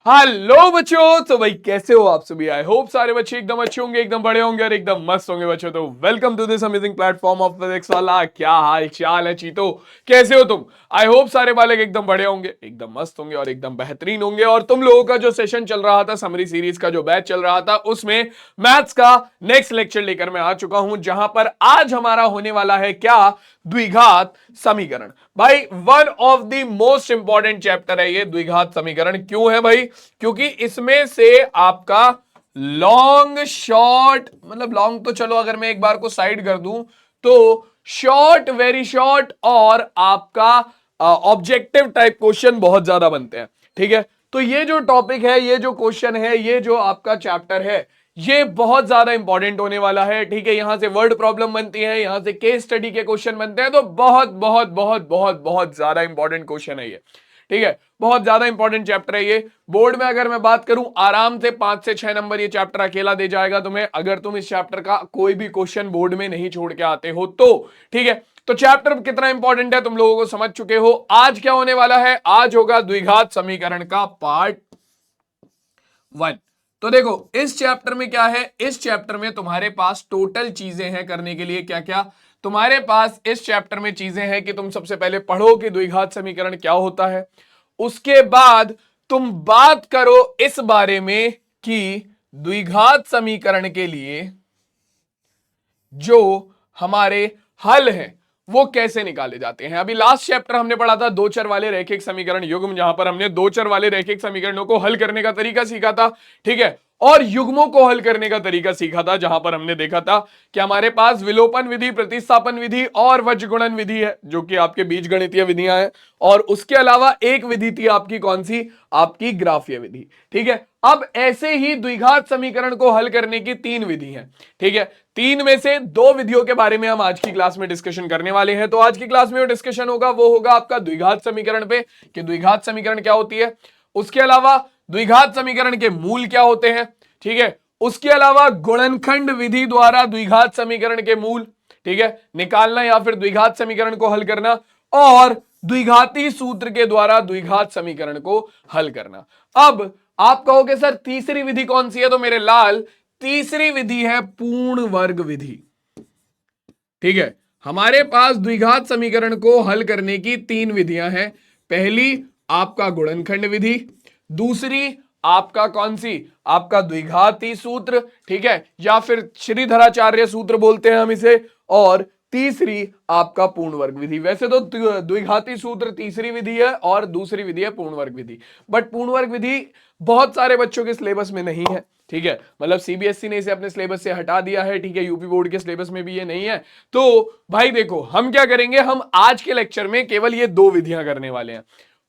Hello बच्चों, तो भाई कैसे हो आप सभी। आई होप सारे बच्चे एकदम अच्छे होंगे, एकदम बड़े होंगे और एकदम मस्त होंगे बच्चों। तो welcome to this amazing platform of physics वाला। क्या हाल चाल है चीतो, कैसे हो तुम। आई होप सारे बालक एकदम बड़े होंगे, एकदम मस्त होंगे और एकदम बेहतरीन होंगे। और तुम लोगों का जो सेशन चल रहा था, समरी सीरीज का जो बैच चल रहा था, उसमें मैथ्स का नेक्स्ट लेक्चर लेकर मैं आ चुका हूं, जहां पर आज हमारा होने वाला है क्या, द्विघात समीकरण। भाई one of the most important chapter है ये द्विघात समीकरण। क्यों है भाई? क्योंकि इसमें से आपका लॉन्ग शॉर्ट, मतलब लॉन्ग तो चलो अगर मैं एक बार को साइड कर दूं तो शॉर्ट, वेरी शॉर्ट और आपका ऑब्जेक्टिव टाइप क्वेश्चन बहुत ज्यादा बनते हैं। ठीक है, तो ये जो टॉपिक है, ये जो क्वेश्चन है, ये जो आपका चैप्टर है, ये बहुत ज्यादा इंपॉर्टेंट होने वाला है। ठीक है, यहां से वर्ड प्रॉब्लम बनती है, यहां से केस स्टडी के क्वेश्चन बनते हैं, तो बहुत बहुत बहुत बहुत बहुत ज्यादा इंपॉर्टेंट क्वेश्चन है ये। ठीक है, बहुत ज्यादा इंपॉर्टेंट चैप्टर है ये। बोर्ड में अगर मैं बात करूं, आराम से 5 से 6 नंबर ये चैप्टर अकेला दे जाएगा तुम्हें, अगर तुम इस चैप्टर का कोई भी क्वेश्चन बोर्ड में नहीं छोड़ के आते हो तो। ठीक है, तो चैप्टर कितना इंपॉर्टेंट है तुम लोगों को समझ चुके हो। आज क्या होने वाला है, आज होगा द्विघात समीकरण का पार्ट 1। तो देखो इस चैप्टर में क्या है, इस चैप्टर में तुम्हारे पास टोटल चीजें हैं करने के लिए। क्या क्या तुम्हारे पास इस चैप्टर में चीजें हैं कि तुम सबसे पहले पढ़ो कि द्विघात समीकरण क्या होता है। उसके बाद तुम बात करो इस बारे में कि द्विघात समीकरण के लिए जो हमारे हल हैं वो कैसे निकाले जाते हैं। अभी लास्ट चैप्टर हमने पढ़ा था दो चर वाले रैखिक समीकरण युग्म, जहां पर हमने दो चर वाले रैखिक समीकरणों को हल करने का तरीका सीखा था। ठीक है, और युग्मों को हल करने का तरीका सीखा था, जहां पर हमने देखा था कि हमारे पास विलोपन विधि, प्रतिस्थापन विधि और वज्रगुणन विधि है, जो कि आपके बीजगणितीय विधियां हैं। और उसके अलावा एक विधि थी आपकी, कौन सी, आपकी ग्राफीय विधि। ठीक है, अब ऐसे ही द्विघात समीकरण को हल करने की 3 विधि हैं। ठीक है, 3 में से 2 विधियों के बारे में हम आज की क्लास में डिस्कशन करने वाले हैं। तो आज की क्लास में जो डिस्कशन होगा वो होगा आपका द्विघात समीकरण पे, कि द्विघात समीकरण क्या होती है। उसके अलावा द्विघात समीकरण के मूल क्या होते हैं। ठीक है, उसके अलावा गुणनखंड विधि द्वारा द्विघात समीकरण के मूल, ठीक है, निकालना या फिर द्विघात समीकरण को हल करना, और द्विघाती सूत्र के द्वारा द्विघात समीकरण को हल करना। अब आप कहोगे सर तीसरी विधि कौन सी है, तो मेरे लाल तीसरी विधि है पूर्ण वर्ग विधि। ठीक है, हमारे पास द्विघात समीकरण को हल करने की 3 विधियां हैं। पहली आपका गुणनखंड विधि, दूसरी आपका कौन सी, आपका द्विघाती सूत्र, ठीक है, या फिर श्रीधराचार्य सूत्र बोलते हैं हम इसे, और तीसरी आपका पूर्ण वर्ग विधि। वैसे तो द्विघाती सूत्र तीसरी विधि है और दूसरी विधि है पूर्ण वर्ग विधि, बट पूर्ण वर्ग विधि बहुत सारे बच्चों के सिलेबस में नहीं है। ठीक है, मतलब सीबीएसई ने इसे अपने सिलेबस से हटा दिया है। ठीक है, यूपी बोर्ड के सिलेबस में भी ये नहीं है। तो भाई देखो हम क्या करेंगे, हम आज के लेक्चर में केवल ये 2 विधियां करने वाले हैं,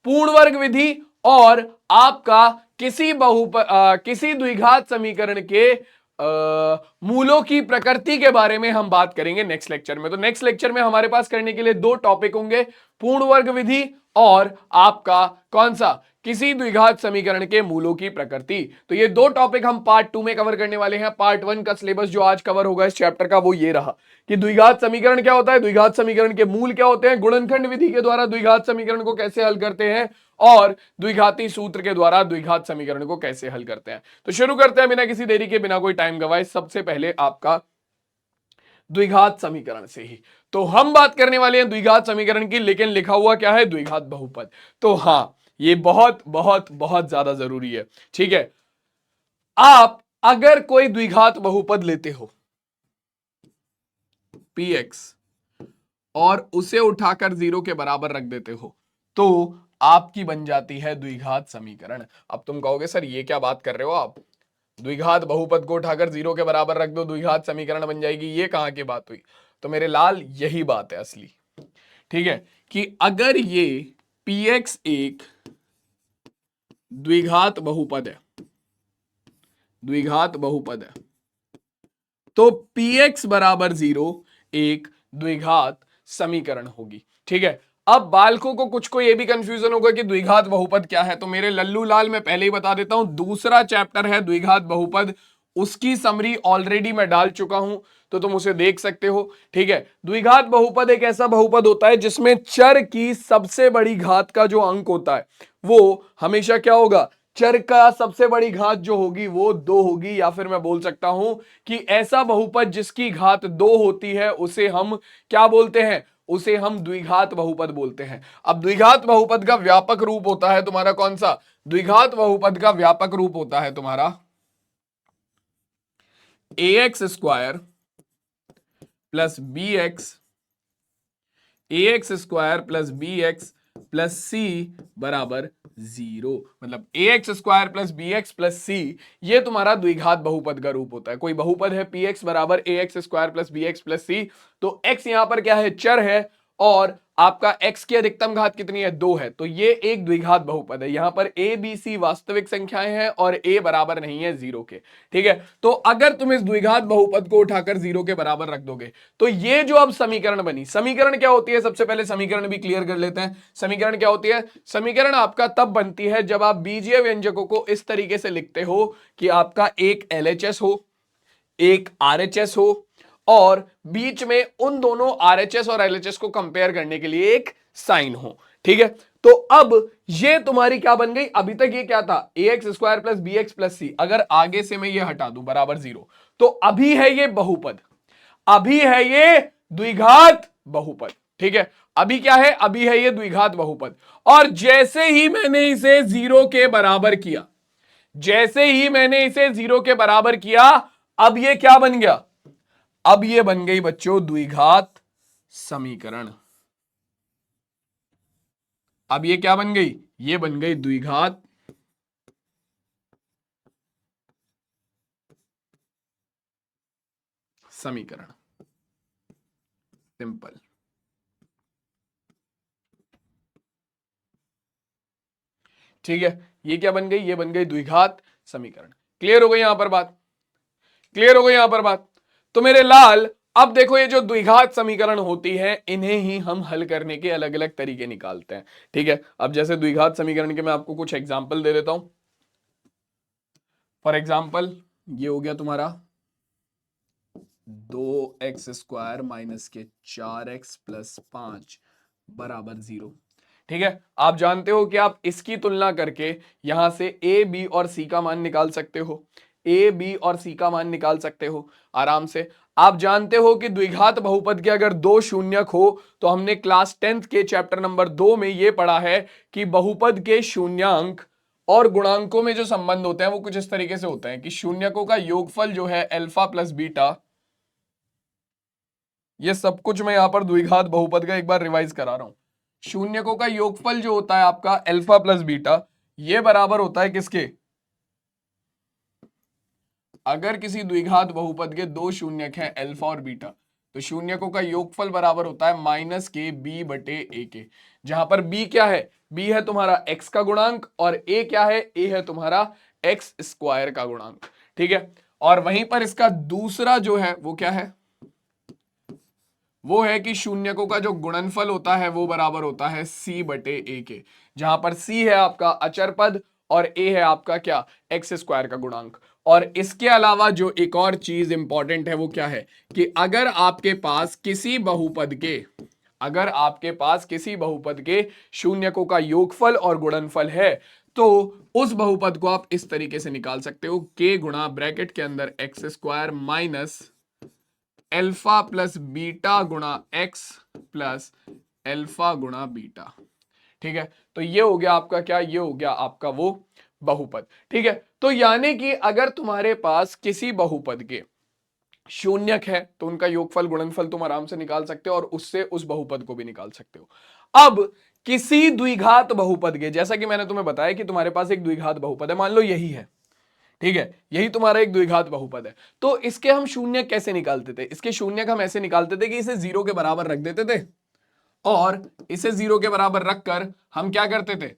पूर्ण वर्ग विधि और आपका किसी द्विघात समीकरण के मूलों की प्रकृति के बारे में हम बात करेंगे नेक्स्ट लेक्चर में। तो नेक्स्ट लेक्चर में हमारे पास करने के लिए 2 टॉपिक होंगे, पूर्ण वर्ग विधि और आपका कौन सा, किसी द्विघात समीकरण के मूलों की प्रकृति। तो ये 2 टॉपिक हम पार्ट 2 में कवर करने वाले हैं। पार्ट 1 का सिलेबस जो आज कवर होगा इस चैप्टर का वो ये रहा कि द्विघात समीकरण क्या होता है, द्विघात समीकरण के मूल क्या होते हैं, गुणनखंड विधि के द्वारा द्विघात समीकरण को कैसे हल करते हैं, और द्विघाती सूत्र के द्वारा द्विघात समीकरण को कैसे हल करते हैं। तो शुरू करते हैं बिना किसी देरी के, बिना कोई टाइम गवाए, सबसे पहले आपका द्विघात समीकरण से ही। तो हम बात करने वाले हैं द्विघात समीकरण की, लेकिन लिखा हुआ क्या है, द्विघात बहुपद। तो हाँ, ये बहुत बहुत बहुत ज्यादा जरूरी है। ठीक है, आप अगर कोई द्विघात बहुपद लेते हो px और उसे उठाकर 0 के बराबर रख देते हो तो आपकी बन जाती है द्विघात समीकरण। अब तुम कहोगे सर ये क्या बात कर रहे हो आप, द्विघात बहुपद को उठाकर 0 के बराबर रख दो द्विघात समीकरण बन जाएगी, ये कहां की बात हुई। तो मेरे लाल यही बात है असली। ठीक है, कि अगर ये px एक द्विघात बहुपद है, द्विघात बहुपद है, तो px बराबर 0 एक द्विघात समीकरण होगी। ठीक है, अब बालकों को कुछ को यह भी कंफ्यूजन होगा कि द्विघात बहुपद क्या है। तो मेरे लल्लू लाल मैं पहले ही बता देता हूं, दूसरा चैप्टर है द्विघात बहुपद, उसकी समरी ऑलरेडी मैं डाल चुका हूं, तो तुम उसे देख सकते हो। ठीक है, द्विघात बहुपद एक ऐसा बहुपद होता है जिसमें चर की सबसे बड़ी घात का जो अंक होता है वो हमेशा क्या होगा, चर का सबसे बड़ी घात जो होगी वो 2 होगी, या फिर मैं बोल सकता हूं कि ऐसा बहुपद जिसकी घात 2 होती है उसे हम क्या बोलते हैं, उसे हम द्विघात बहुपद बोलते हैं। अब द्विघात बहुपद का व्यापक रूप होता है तुम्हारा कौन सा, द्विघात बहुपद का व्यापक रूप होता है तुम्हारा ax square plus b x, ax² plus b x plus c बराबर 0। मतलब ax square plus b x plus c, ये तुम्हारा द्विघात बहुपद का रूप होता है। कोई बहुपद है px बराबर ax square plus b x plus c, तो x यहां पर क्या है, चर है, और आपका x की अधिकतम घात कितनी है, 2 है, तो ये एक द्विघात बहुपद है। यहां पर a b c वास्तविक संख्याएं हैं और a बराबर नहीं है 0 के। ठीक है, तो अगर तुम इस द्विघात बहुपद को उठाकर 0 के बराबर रख दोगे तो ये जो अब समीकरण बनी, समीकरण क्या होती है, सबसे पहले समीकरण भी क्लियर कर लेते हैं। समीकरण क्या होती है, समीकरण आपका तब बनती है जब आप बीजीय व्यंजकों को इस तरीके से लिखते हो कि आपका एक LHS हो, एक RHS हो, और बीच में उन दोनों RHS और LHS को कंपेयर करने के लिए एक साइन हो। ठीक है, तो अब ये तुम्हारी क्या बन गई, अभी तक ये क्या था, ax square plus b x plus c, अगर आगे से मैं ये हटा दूं बराबर 0, तो अभी है ये बहुपद, अभी है ये द्विघात बहुपद। ठीक है, अभी क्या है, अभी है ये द्विघात बहुपद। और जैसे ही मैंने इसे 0 के बराबर किया, जैसे ही मैंने इसे 0 के बराबर किया, अब ये क्या बन गया, अब ये बन गई बच्चों द्विघात समीकरण। अब ये क्या बन गई, ये बन गई द्विघात समीकरण। सिंपल। ठीक है, ये क्या बन गई, ये बन गई द्विघात समीकरण। क्लियर हो गई यहां पर बात, क्लियर हो गई यहां पर बात। तो मेरे लाल, अब देखो ये जो द्विघात समीकरण होती है इन्हें ही हम हल करने के अलग अलग तरीके निकालते हैं। ठीक है, अब जैसे द्विघात समीकरण के मैं आपको कुछ एग्जांपल दे देता हूं। फॉर एग्जांपल ये हो गया तुम्हारा 2x² माइनस के 4x प्लस 5 बराबर 0। ठीक है, आप जानते हो कि आप इसकी तुलना करके यहां से a b और c का मान निकाल सकते हो, a b और c का मान निकाल सकते हो आराम से। आप जानते हो कि द्विघात बहुपद के अगर दो शून्यक हो, तो हमने क्लास 10th के चैप्टर नंबर 2 में यह पढ़ा है कि बहुपद के शून्यांक और गुणांकों में जो संबंध होते हैं वो कुछ इस तरीके से होते हैं कि शून्यकों का योगफल जो है अल्फा प्लस बीटा, ये सब कुछ मैं यहां पर द्विघात बहुपद का एक बार रिवाइज करा रहा हूं। शून्यकों का योगफल जो होता है आपका अल्फा प्लस बीटा, ये बराबर होता है किसके, अगर किसी द्विघात बहुपद के दो शून्यक हैं अल्फा और बीटा, तो शून्यकों का योगफल बराबर होता है माइनस के b बटे a के, जहां पर b क्या है, b है तुम्हारा x का गुणांक और a क्या है, a है तुम्हारा x स्क्वायर का गुणांक। ठीक है, और वहीं पर इसका दूसरा जो है वो क्या है, वो है कि शून्यकों का जो गुणनफल होता है वो बराबर होता है c बटे a के, जहां पर c है आपका अचर पद और a है आपका क्या, x स्क्वायर का गुणांक। और इसके अलावा जो एक और चीज इंपॉर्टेंट है वो क्या है कि अगर आपके पास किसी बहुपद के, अगर आपके पास किसी बहुपद के शून्यकों का योगफल और गुणनफल है, तो उस बहुपद को आप इस तरीके से निकाल सकते हो, k गुणा ब्रैकेट के अंदर x square minus alpha plus beta गुणा x प्लस अल्फा गुणा बीटा। ठीक है, तो ये हो गया आपका क्या, ये हो गया आपका वो बहुपद। ठीक है, तो यानी कि अगर तुम्हारे पास किसी बहुपद के शून्यक है तो उनका योगफल गुणनफल तुम आराम से निकाल सकते हो और उससे उस बहुपद को भी निकाल सकते हो। अब किसी द्विघात बहुपद के, जैसा कि मैंने तुम्हें बताया कि तुम्हारे पास एक द्विघात बहुपद है, मान लो यही है, ठीक है, यही तुम्हारा एक द्विघात बहुपद है, तो इसके हम शून्य कैसे निकालते थे, इसके शून्य हम ऐसे निकालते थे कि इसे 0 के बराबर रख देते थे, और इसे 0 के बराबर रखकर हम क्या करते थे,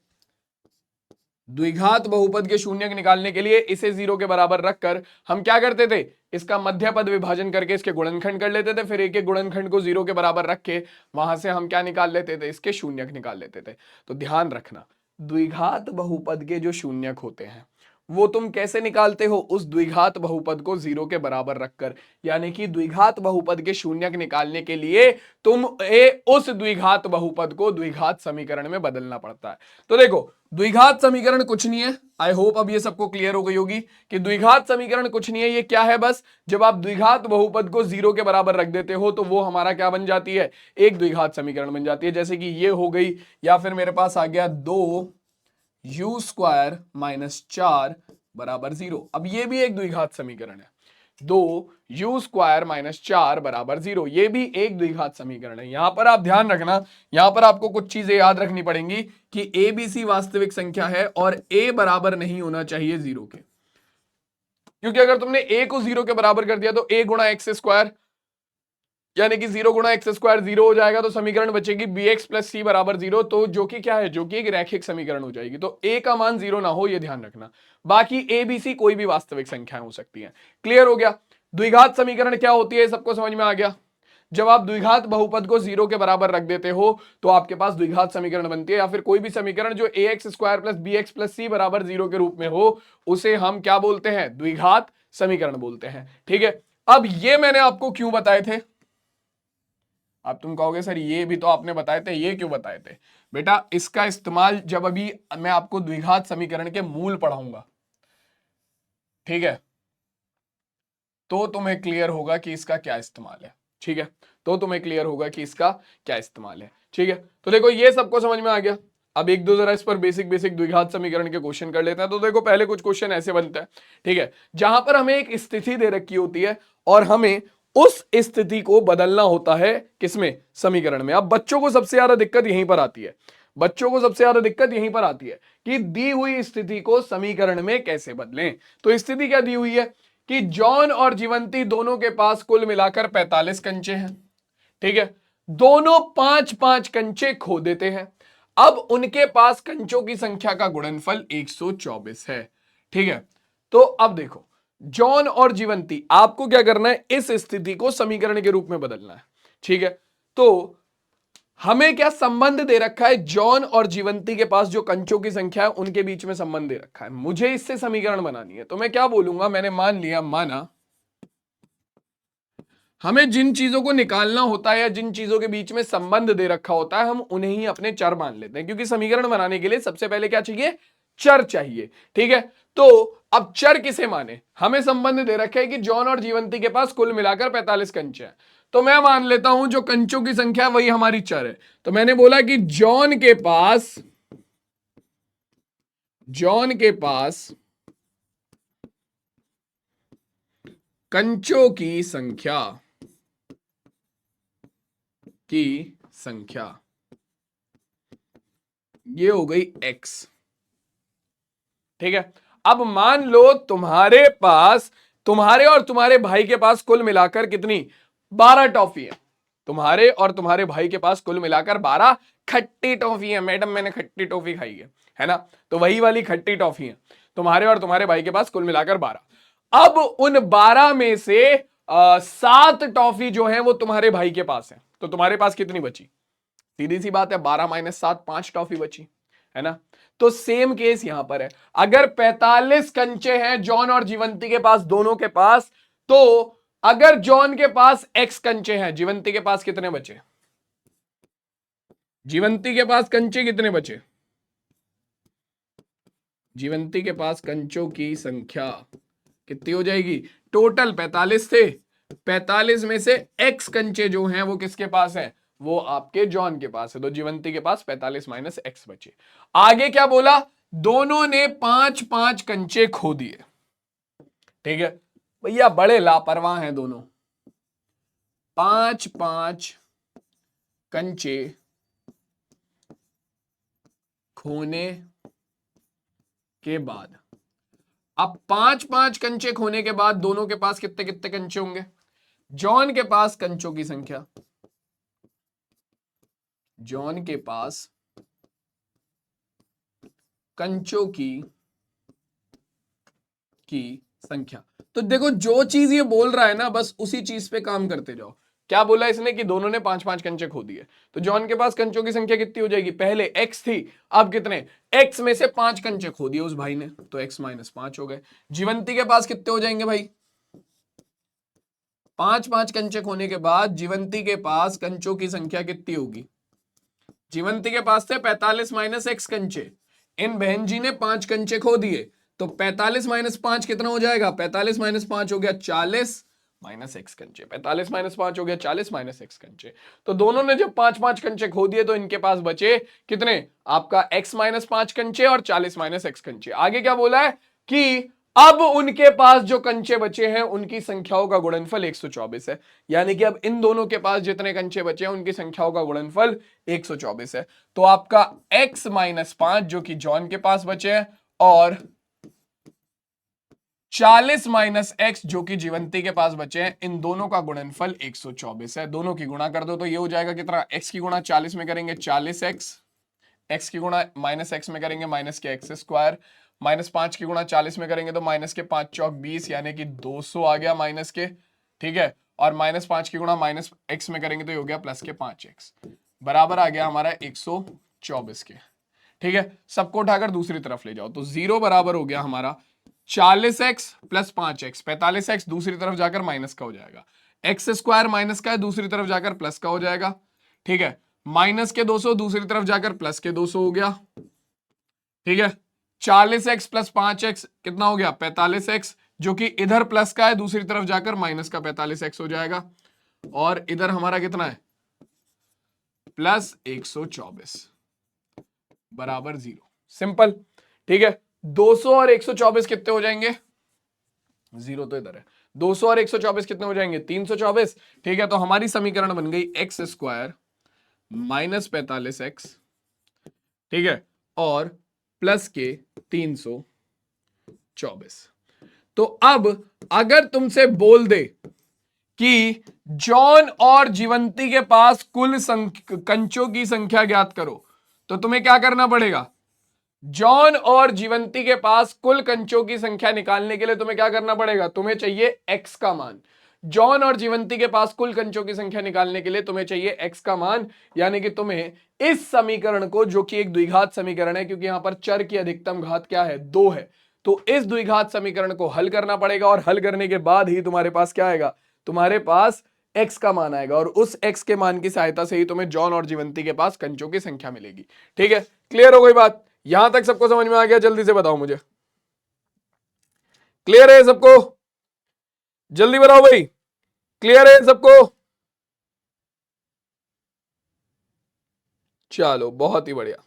द्विघात बहुपद के शून्यक निकालने के लिए इसे 0 के बराबर रखकर हम क्या करते थे, इसका मध्य पद विभाजन करके इसके गुणनखंड कर लेते थे, फिर एक एक गुणनखंड को 0 के बराबर रख के वहां से हम क्या निकाल लेते थे, इसके शून्यक निकाल लेते थे। तो ध्यान रखना, द्विघात बहुपद के जो शून्यक होते हैं वो तुम कैसे निकालते हो? उस द्विघात बहुपद को 0 के बराबर रखकर। यानी कि द्विघात बहुपद के शून्यक निकालने के लिए तुम उस द्विघात बहुपद को द्विघात समीकरण में बदलना पड़ता है। तो देखो, द्विघात समीकरण कुछ नहीं है, आई होप अब ये सबको क्लियर हो गई होगी कि द्विघात समीकरण कुछ नहीं है। ये क्या है? बस जब आप द्विघात बहुपद को 0 के बराबर रख देते हो तो वो हमारा क्या बन जाती है? एक द्विघात समीकरण बन जाती है। जैसे कि ये हो गई, या फिर मेरे पास आ गया 2u² माइनस 4 बराबर 0। अब ये भी एक द्विघात समीकरण है, 2u² माइनस 4 बराबर 0, ये भी एक द्विघात समीकरण है। यहां पर आप ध्यान रखना, यहां पर आपको कुछ चीजें याद रखनी पड़ेंगी कि ए बी सी वास्तविक संख्या है और ए बराबर नहीं होना चाहिए 0 के, क्योंकि अगर तुमने ए को 0 के बराबर कर दिया तो a गुणा एक्स स्क्वायर यानी कि 0 गुणा एक्स स्क्वायर 0 हो जाएगा, तो समीकरण बचेगी bx प्लस सी बराबर 0, तो जो कि क्या है? जो कि एक रैखिक समीकरण हो जाएगी। तो a का मान 0 ना हो, ये ध्यान रखना। बाकी a b c कोई भी वास्तविक संख्याएं हो सकती हैं। क्लियर हो गया? द्विघात समीकरण क्या होती है, सबको समझ में आ गया? जब आप द्विघात बहुपद को 0 के बराबर रख देते हो तो आपके पास द्विघात समीकरण बनती है, या फिर कोई भी समीकरण जो ax square plus bx plus c बराबर 0 के रूप में हो, उसे हम क्या बोलते हैं? द्विघात समीकरण बोलते हैं। ठीक है, अब ये मैंने आपको क्यों बताए थे? अब तुम कहोगे सर ये भी तो आपने बताए थे, ये क्यों बताए थे? बेटा इसका इस्तेमाल जब अभी मैं आपको द्विघात समीकरण के मूल पढ़ाऊंगा, ठीक है, तो तुम्हें क्लियर होगा कि इसका क्या इस्तेमाल है। ठीक है, तो तुम्हें क्लियर होगा कि इसका क्या इस्तेमाल है। ठीक है, तो देखो ये सबको समझ में आ गया। अब एक दो जरा इस पर बेसिक द्विघात समीकरण के क्वेश्चन कर लेते हैं। तो देखो पहले कुछ क्वेश्चन ऐसे बनते हैं, ठीक है, जहां पर हमें एक स्थिति दे रखी होती है और हमें उस स्थिति को बदलना होता है, किसमें? समीकरण में। अब बच्चों को सबसे ज्यादा दिक्कत यहीं पर आती है, बच्चों को सबसे ज्यादा दिक्कत यहीं पर आती है कि दी हुई स्थिति को समीकरण में कैसे बदलें। तो स्थिति क्या दी हुई है कि जॉन और जीवंती दोनों के पास कुल मिलाकर 45 कंचे हैं। ठीक है, दोनों 5-5 कंचे खो देते हैं। अब उनके पास कंचों की संख्या का गुणनफल 124 है। ठीक है, तो अब देखो जॉन और जीवंती, आपको क्या करना है? इस स्थिति को समीकरण के रूप में बदलना है। ठीक है, तो हमें क्या संबंध दे रखा है? जॉन और जीवंती के पास जो कंचों की संख्या है उनके बीच में संबंध दे रखा है। मुझे इससे समीकरण बनानी है, तो मैं क्या बोलूंगा? मैंने माना हमें जिन चीजों को निकालना होता है या जिन चीजों के बीच में संबंध दे रखा होता है, हम उन्हें ही अपने चर मान लेते हैं, क्योंकि समीकरण बनाने के लिए सबसे पहले क्या चाहिए? चर चाहिए। ठीक है, तो अब चर किसे माने? हमें संबंध दे रखा है कि जॉन और जीवंती के पास कुल मिलाकर 45 कंचे हैं, तो मैं मान लेता हूं जो कंचों की संख्या वही हमारी चर है। तो मैंने बोला कि जॉन के पास कंचों की संख्या ये हो गई x। ठीक है, अब मान लो तुम्हारे और तुम्हारे भाई के पास कुल मिलाकर कितनी? 12 टॉफी है। तुम्हारे और तुम्हारे भाई के पास कुल मिलाकर 12 खट्टी टॉफी है। मैडम मैंने खट्टी टॉफी खाई है ना? तो वही वाली खट्टी टॉफी है। तुम्हारे और तुम्हारे भाई के पास कुल मिलाकर 12। अब उन 12 में से 7 टॉफी जो है वो तुम्हारे भाई के पास है, तो तुम्हारे पास कितनी बची? सीधी सी बात है, 12 माइनस 7, 5 टॉफी बची, है ना? तो सेम केस यहां पर है। अगर 45 कंचे हैं जॉन और जीवंती के पास, दोनों के पास, तो अगर जॉन के पास x कंचे हैं, जीवंती के पास कितने बचे? जीवंती के पास कंचे कितने बचे? जीवंती के पास कंचों की संख्या कितनी हो जाएगी? टोटल 45 थे, 45 में से x कंचे जो हैं वो किसके पास है? वो आपके जॉन के पास है। तो जीवंती के पास 45 माइनस x बचे। आगे क्या बोला? दोनों ने 5-5 कंचे खो दिए। ठीक है भैया, बड़े लापरवाह हैं दोनों। 5-5 कंचे खोने के बाद, अब 5-5 कंचे खोने के बाद दोनों के पास कितने कितने कंचे होंगे? जॉन के पास कंचों की संख्या, जॉन के पास कंचों की संख्या। तो देखो जो चीज ये बोल रहा है ना, बस उसी चीज पे काम करते जाओ। क्या बोला इसने कि दोनों ने 5-5 कंचे खो दिए, तो जॉन के पास कंचों की संख्या कितनी हो जाएगी, पहले x थी, अब कितने, x में से 5 कंचे खो दिए उस भाई ने, तो x - 5 हो गए। जीवंती के पास कितने हो जाएंगे भाई, 5-5 कंचे खोने के बाद जीवंती के पास कंचों की संख्या कितनी होगी, जीवंती के पास थे 45 - x कंचे, इन बहन जी ने 5 कंचे खो दिए, तो 45 - 5 कितना हो जाएगा, 45 - 5 हो गया 40 माइनस एक्स कंचे, 45 - 5 हो गया 40 माइनस एक्स कंचे। तो दोनों ने जब 5-5 कंचे खो दिए तो इनके पास बचे कितने, आपका x - 5 कंचे और 40 माइनस एक्स कंचे। आगे क्या बोला है कि अब उनके पास जो कंचे बचे हैं उनकी संख्याओं का गुणनफल 124 है, यानी कि अब इन दोनों के पास जितने कंचे बचे हैं उनकी संख्याओं का गुणनफल 124 है। तो आपका x - 5 जो कि जॉन के पास बचे हैं और 40 माइनस एक्स जो कि जीवंती के पास बचे हैं, इन दोनों का गुणनफल 124 है। दोनों की गुणा कर दो तो ये हो जाएगा कितना, x की गुणा 40 में करेंगे 40x, x की गुणा माइनस एक्स में करेंगे माइनस के एक्स स्क्वायर, -5 की गुणा 40 में करेंगे तो माइनस के 5 चौक 20 यानी कि 200 आ गया माइनस के, ठीक है, और -5 की गुणा माइनस एक्स में करेंगे तो ये हो गया प्लस के 5x, बराबर आ गया हमारा 124 के, ठीक है। सबको उठाकर दूसरी तरफ ले जाओ तो 0 बराबर हो गया हमारा 40x + 5x, 45x दूसरी तरफ जाकर माइनस का हो जाएगा, एक्स स्क्वायर माइनस का है दूसरी तरफ जाकर प्लस का हो जाएगा, ठीक है, माइनस के 200 दूसरी तरफ जाकर प्लस के 200 हो गया, ठीक है, 40x + 5x कितना हो गया 45x, जो कि इधर प्लस का है दूसरी तरफ जाकर माइनस का 45x हो जाएगा, और इधर हमारा कितना है प्लस 124 बराबर 0, सिंपल, ठीक है। 200 और 124 कितने हो जाएंगे, 0 तो इधर है, 200 और 124 कितने हो जाएंगे 324, ठीक है। तो हमारी समीकरण बन गई x स्क्वायर माइनस 45x, ठीक है, और प्लस के 324। तो अब अगर तुमसे बोल दे कि जॉन और जीवंती के पास कुल कंचों की संख्या ज्ञात करो, तो तुम्हें क्या करना पड़ेगा, जॉन और जीवंती के पास कुल कंचों की संख्या निकालने के लिए तुम्हें क्या करना पड़ेगा, तुम्हें चाहिए x का मान। जॉन और जीवंती के पास कुल कंचों की संख्या निकालने के लिए तुम्हें चाहिए x का मान, यानी कि तुम्हें इस समीकरण को, जो कि एक द्विघात समीकरण है क्योंकि यहां पर चर की अधिकतम घात क्या है 2 है, तो इस द्विघात समीकरण को हल करना पड़ेगा, और हल करने के बाद ही तुम्हारे पास क्या आएगा, तुम्हारे पास x का मान आएगा, और उस x के मान की सहायता से ही तुम्हें जॉन और जीवंती के पास कंचों की संख्या मिलेगी। ठीक है, क्लियर हो गई बात, यहां तक सबको समझ में आ गया, जल्दी से बताओ मुझे, क्लियर है सबको, जल्दी बताओ भाई, क्लियर है सबको, चलो बहुत ही बढ़िया,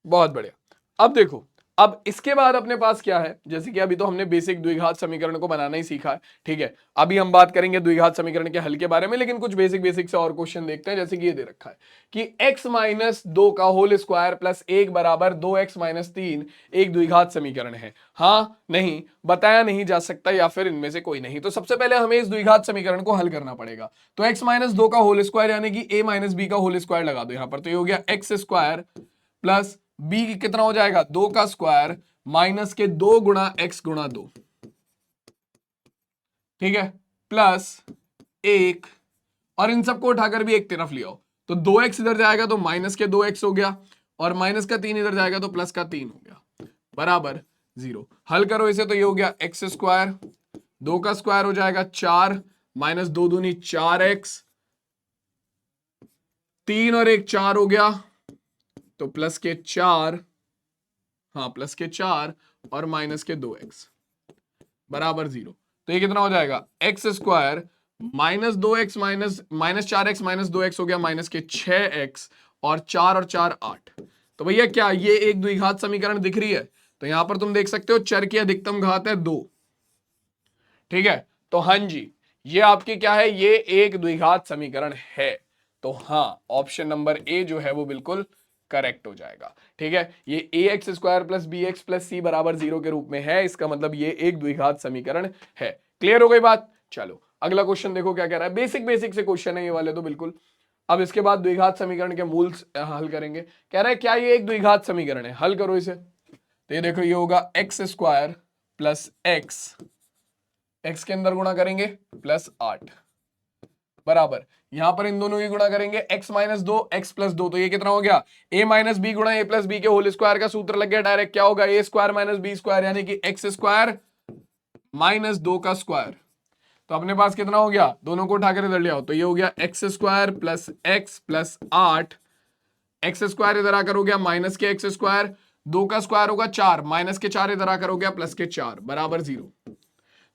बहुत बढ़िया। अब देखो, अब इसके बाद अपने पास क्या है, जैसे कि अभी तो हमने बेसिक द्विघात समीकरण को बनाना ही सीखा है, ठीक है। अभी हम बात करेंगे द्विघात समीकरण के हल के बारे में, लेकिन कुछ बेसिक से और क्वेश्चन देखते हैं। जैसे कि ये दे रखा है कि x - 2 का होल स्क्वायर प्लस 1 बराबर 2x - 3 एक द्विघात समीकरण है, हाँ नहीं, बताया नहीं जा सकता, या फिर इनमें से कोई नहीं। तो सबसे पहले हमें इस द्विघात समीकरण को हल करना पड़ेगा। तो x - 2 का होल स्क्वायर यानी कि a - b का होल स्क्वायर लगा दो यहां पर, तो ये हो गया x स्क्वायर प्लस b कितना हो जाएगा 2 का स्क्वायर माइनस के 2 गुणा x गुणा 2, ठीक है, प्लस 1, और इन सबको उठाकर भी एक तरफ ले आओ, तो 2x इधर जाएगा तो माइनस के 2x हो गया, और माइनस का 3 इधर जाएगा तो प्लस का 3 हो गया, बराबर 0। हल करो इसे तो ये हो गया x स्क्वायर, 2 का स्क्वायर हो जाएगा 4 माइनस 2 दूनी 4x, 3 और 1 4 हो गया, तो प्लस के 4, हाँ प्लस के 4 और माइनस के 2x बराबर 0। तो ये कितना हो जाएगा x square -2x -4x - 2x हो गया माइनस के 6x, और 4 और 4 8। तो भैया क्या ये एक द्विघात समीकरण दिख रही है, तो यहां पर तुम देख सकते हो चर की अधिकतम घात है 2, ठीक है। तो हाँ जी, ये आपकी क्या है, ये एक द्विघात समीकरण है। तो हाँ, ऑप्शन नंबर ए जो है वो बिल्कुल करेक्ट हो जाएगा, ठीक है। ये ax square plus bx plus c बराबर 0 के रूप में है, इसका मतलब ये एक द्विघात समीकरण है। क्लियर हो गई बात, चलो अगला क्वेश्चन देखो क्या कह रहा है। बेसिक से क्वेश्चन है ये वाले तो बिल्कुल। अब इसके बाद द्विघात समीकरण के मूल हल करेंगे। कह रहा है क्या ये एक द्विघात समीकरण है, हल करो इसे। तो ये देखो, ये होगा x square plus x x के अंदर गुणा करेंगे +8 बराबर यहां पर इन दोनों की गुणा करेंगे x - 2 x + 2, तो ये कितना हो गया a - b गुणा a + b के होल स्क्वायर का सूत्र लग गया डायरेक्ट, क्या होगा a² - b² यानी कि x² - 2 का स्क्वायर। तो अपने पास कितना हो गया, दोनों को उठाकर इधर ले आओ, तो ये हो गया x² + x + 8, x² इधर आकर हो गया माइनस के x², 2 का स्क्वायर होगा 4, माइनस के 4 इधर आकर हो गया प्लस के 4 बराबर 0।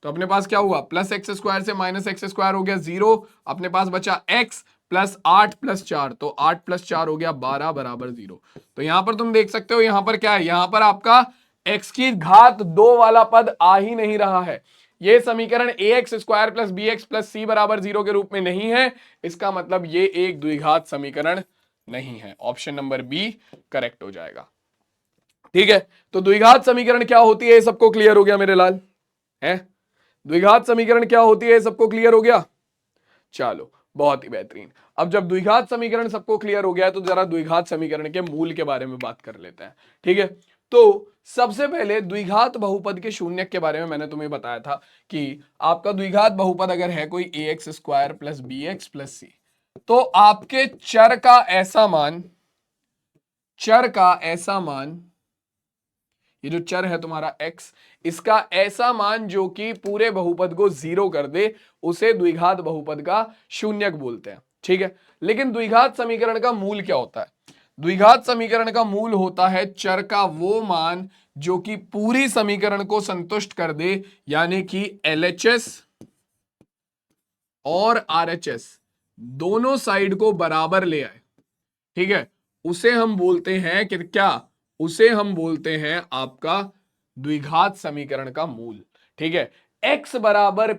तो अपने पास क्या हुआ, +x² से -x² हो गया 0, अपने पास बचा x + 8 + 4, तो 8 + 4 हो गया 12 बराबर 0। तो यहां पर तुम देख सकते हो यहां पर क्या है, यहां पर आपका x की घात 2 वाला पद आ ही नहीं रहा है। ये समीकरण ax² + bx + c बराबर 0 के रूप में नहीं है, इसका मतलब ये एक द्विघात समीकरण नहीं है। ऑप्शन नंबर बी करेक्ट हो जाएगा। ठीक है, तो द्विघात समीकरण क्या होती है, सबको क्लियर हो गया मेरे लाल है? द्विघात समीकरण क्या होती है, सबको क्लियर हो गया? चलो बहुत ही बेहतरीन। अब जब द्विघात समीकरण सबको क्लियर हो गया है तो जरा द्विघात समीकरण के मूल के बारे में बात कर लेते हैं। ठीक है, तो सबसे पहले द्विघात बहुपद के शून्यक के बारे में मैंने तुम्हें बताया था कि आपका द्विघात बहुपद अगर है कोई ax² + bx + c, तो आपके चर का ऐसा मान, ये जो चर है तुम्हारा x, इसका ऐसा मान जो कि पूरे बहुपद को 0 कर दे, उसे द्विघात बहुपद का शून्यक बोलते हैं। ठीक है, लेकिन द्विघात समीकरण का मूल क्या होता है? द्विघात समीकरण का मूल होता है चर का वो मान जो कि पूरी समीकरण को संतुष्ट कर दे, यानी कि LHS और RHS दोनों साइड को बराबर ले आए। ठीक है, उसे हम बोलते हैं कि क्या, उसे हम बोलते हैं आपका द्विघात समीकरण का मूल। ठीक है, x बराबर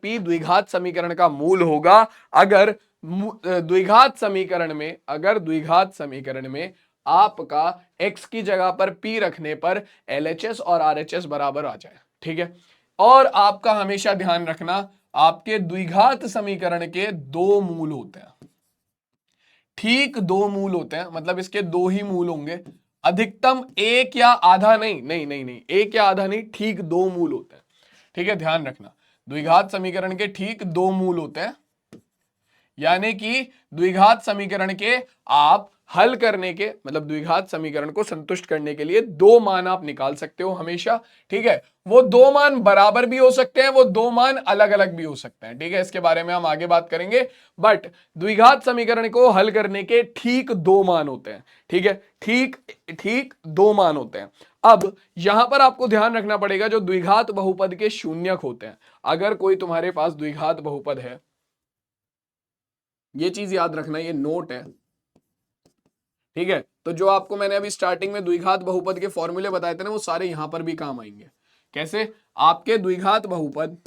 p द्विघात समीकरण का मूल होगा अगर द्विघात समीकरण में आपका x की जगह पर p रखने पर LHS और RHS बराबर आ जाए। ठीक है, और आपका हमेशा ध्यान रखना आपके द्विघात समीकरण के दो मूल होते हैं। ठीक दो मूल होते हैं, मतलब इसके दो ही मूल होंगे, अधिकतम एक या आधा नहीं, एक या आधा नहीं, ठीक दो मूल होते हैं। ठीक है, ध्यान रखना द्विघात समीकरण के ठीक दो मूल होते हैं, यानी कि द्विघात समीकरण के आप हल करने के मतलब द्विघात समीकरण को संतुष्ट करने के लिए दो मान आप निकाल सकते हो हमेशा। ठीक है, वो दो मान बराबर भी हो सकते हैं, वो दो मान अलग अलग भी हो सकते हैं। ठीक है, इसके बारे में हम आगे बात करेंगे, बट द्विघात समीकरण को हल करने के ठीक दो मान होते हैं। ठीक है, ठीक दो मान होते हैं। अब यहां पर आपको ध्यान रखना पड़ेगा जो द्विघात बहुपद के शून्यक होते हैं, अगर कोई तुम्हारे पास द्विघात बहुपद है, ये चीज याद रखना, ये नोट है। ठीक है, तो जो आपको मैंने अभी स्टार्टिंग में द्विघात बहुपद के फॉर्मूले बताए थे ना, वो सारे यहां पर भी काम आएंगे। कैसे? आपके द्विघात बहुपद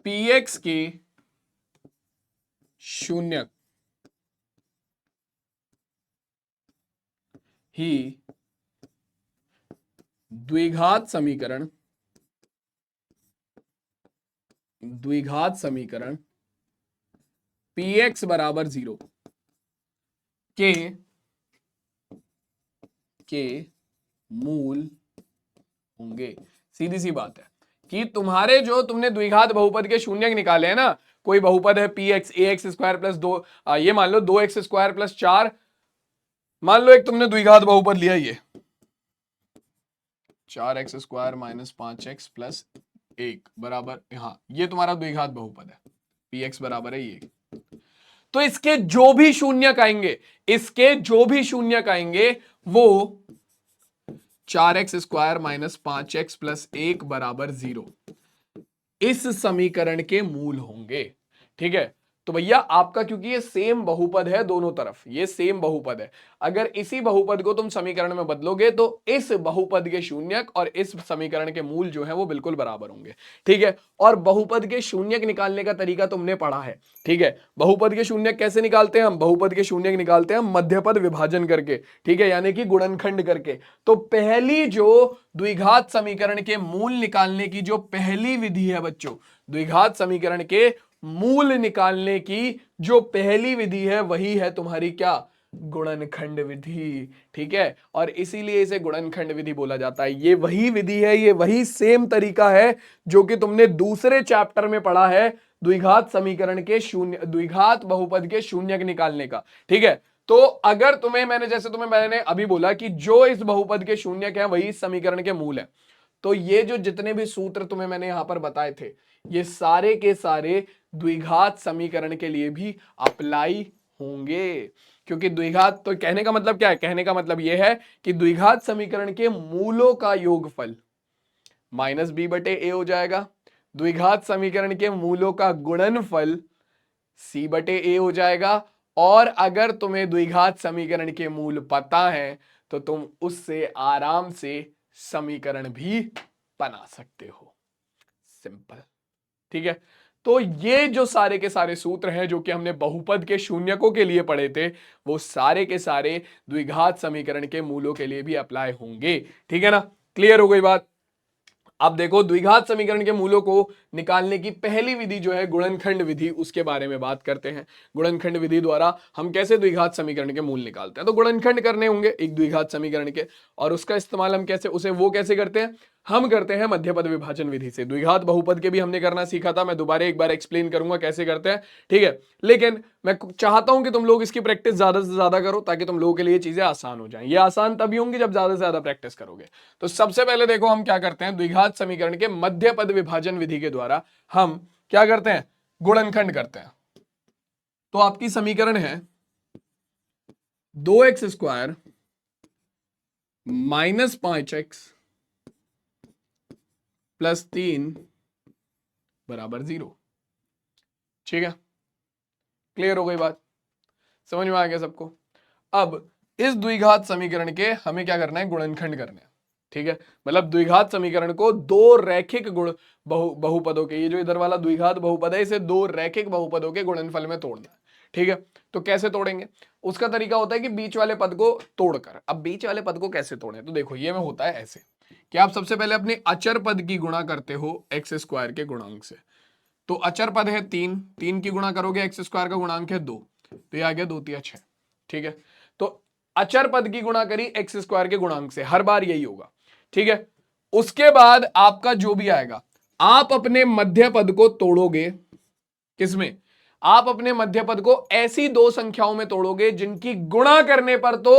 px के शून्यक ही द्विघात समीकरण px बराबर 0 के मूल होंगे। सीधी सी बात है कि तुम्हारे जो तुमने द्विघात बहुपद के शून्यक निकाले हैं ना, कोई बहुपद है px ax² + 2, ये मान लो 2x² + 4, मान लो एक तुमने द्विघात बहुपद लिया, ये 4x² - 5x + 1 बराबर, हाँ ये तुम्हारा द्विघात बहुपद है, px बराबर है ये। तो इसके जो भी शून्यक आएंगे वो 4x² - 5x + 1 बराबर 0 इस समीकरण के मूल होंगे। ठीक है, तो भैया आपका क्योंकि ये सेम बहुपद है, दोनों तरफ ये सेम बहुपद है, अगर इसी बहुपद को तुम समीकरण में बदलोगे तो इस बहुपद के शून्यक और इस समीकरण के मूल जो है वो बिल्कुल बराबर होंगे। ठीक है, और बहुपद के शून्यक निकालने का तरीका तुमने पढ़ा है। ठीक है, बहुपद के शून्यक कैसे निकालते हैं हम? बहुपद के शून्यक निकालते हैं मध्यपद विभाजन करके। ठीक है, यानी कि गुणनखंड करके। तो पहली जो द्विघात समीकरण के मूल निकालने की जो पहली विधि है बच्चों, द्विघात समीकरण के मूल निकालने की जो पहली विधि है वही है तुम्हारी क्या, गुणनखंड विधि। ठीक है, और इसीलिए इसे गुणनखंड विधि बोला जाता है। ये वही विधि है, ये वही सेम तरीका है जो कि तुमने दूसरे चैप्टर में पढ़ा है, द्विघात समीकरण के शून्य, द्विघात बहुपद के शून्यक निकालने का। ठीक है, तो अगर तुम्हें मैंने अभी बोला कि जो इस बहुपद के शून्यक है वही इस समीकरण के मूल है, तो ये जो जितने भी सूत्र तुम्हें मैंने यहां पर बताए थे, ये सारे के सारे द्विघात समीकरण के लिए भी अप्लाई होंगे। क्योंकि द्विघात, तो कहने का मतलब क्या है, कहने का मतलब यह है कि द्विघात समीकरण के मूलों का योगफल माइनस बी बटे ए हो जाएगा, द्विघात समीकरण के मूलों का गुणनफल सी बटे ए हो जाएगा, और अगर तुम्हें द्विघात समीकरण के मूल पता है तो तुम उससे आराम से समीकरण भी बना सकते हो। सिंपल। ठीक है, तो ये जो सारे के सारे सूत्र हैं जो कि हमने बहुपद के शून्यकों के लिए पढ़े थे, वो सारे के सारे द्विघात समीकरण के मूलों के लिए भी अप्लाई होंगे। ठीक है ना, क्लियर हो गई बात। अब देखो, द्विघात समीकरण के मूलों को निकालने की पहली विधि जो है गुणनखंड विधि, उसके बारे में बात करते हैं। गुणनखंड विधि द्वारा हम कैसे द्विघात समीकरण के मूल निकालते हैं। तो गुणनखंड करने होंगे एक द्विघात समीकरण के, और उसका इस्तेमाल हम कैसे, कैसे करते हैं, हम करते हैं मध्यपद विभाजन विधि से। द्विघात बहुपद के भी हमने करना सीखा था, मैं दोबारा एक बार एक्सप्लेन करूंगा कैसे करते हैं। ठीक है, लेकिन मैं चाहता हूं कि तुम लोग इसकी प्रैक्टिस ज्यादा से ज्यादा करो, ताकि तुम लोगों के लिए चीजें आसान हो जाएं। ये आसान तभी होंगी जब ज्यादा से ज्यादा प्रैक्टिस करोगे। तो सबसे पहले देखो हम क्या करते हैं, द्विघात समीकरण के मध्यपद विभाजन विधि के द्वारा हम क्या करते हैं, गुणनखंड करते हैं। तो आपकी समीकरण है 2x² माइनस 5x प्लस 3 बराबर 0। ठीक है, क्लियर हो गई बात, समझ में आ गया सबको। अब इस द्विघात समीकरण के हमें क्या करना है, गुणनखंड करना है। ठीक है, मतलब द्विघात समीकरण को दो रैखिक गुण बहुपदों के, ये जो इधर वाला द्विघात बहुपद है, इसे दो रैखिक बहुपदों के गुणनफल में तोड़ना है। ठीक है, तो कैसे तोड़ेंगे, उसका तरीका होता है कि बीच वाले पद को तोड़कर। अब बीच वाले पद को कैसे तोड़ें, तो देखो ये में होता है ऐसे कि आप सबसे पहले अपने अचर पद की गुणा करते हो x² के गुणांक से। तो अचर पद है 3, 3 की गुणा करोगे x² का गुणांक है 2, तो ये आ गया 2 3 6। ठीक है, तो अचर पद की गुणा करी x² के गुणांक से, हर बार यही होगा। ठीक है, उसके बाद आपका जो भी आएगा, आप अपने मध्य पद को तोड़ोगे। किसमें, आप अपने मध्य पद को ऐसी दो संख्याओं में तोड़ोगे जिनकी गुणा करने पर तो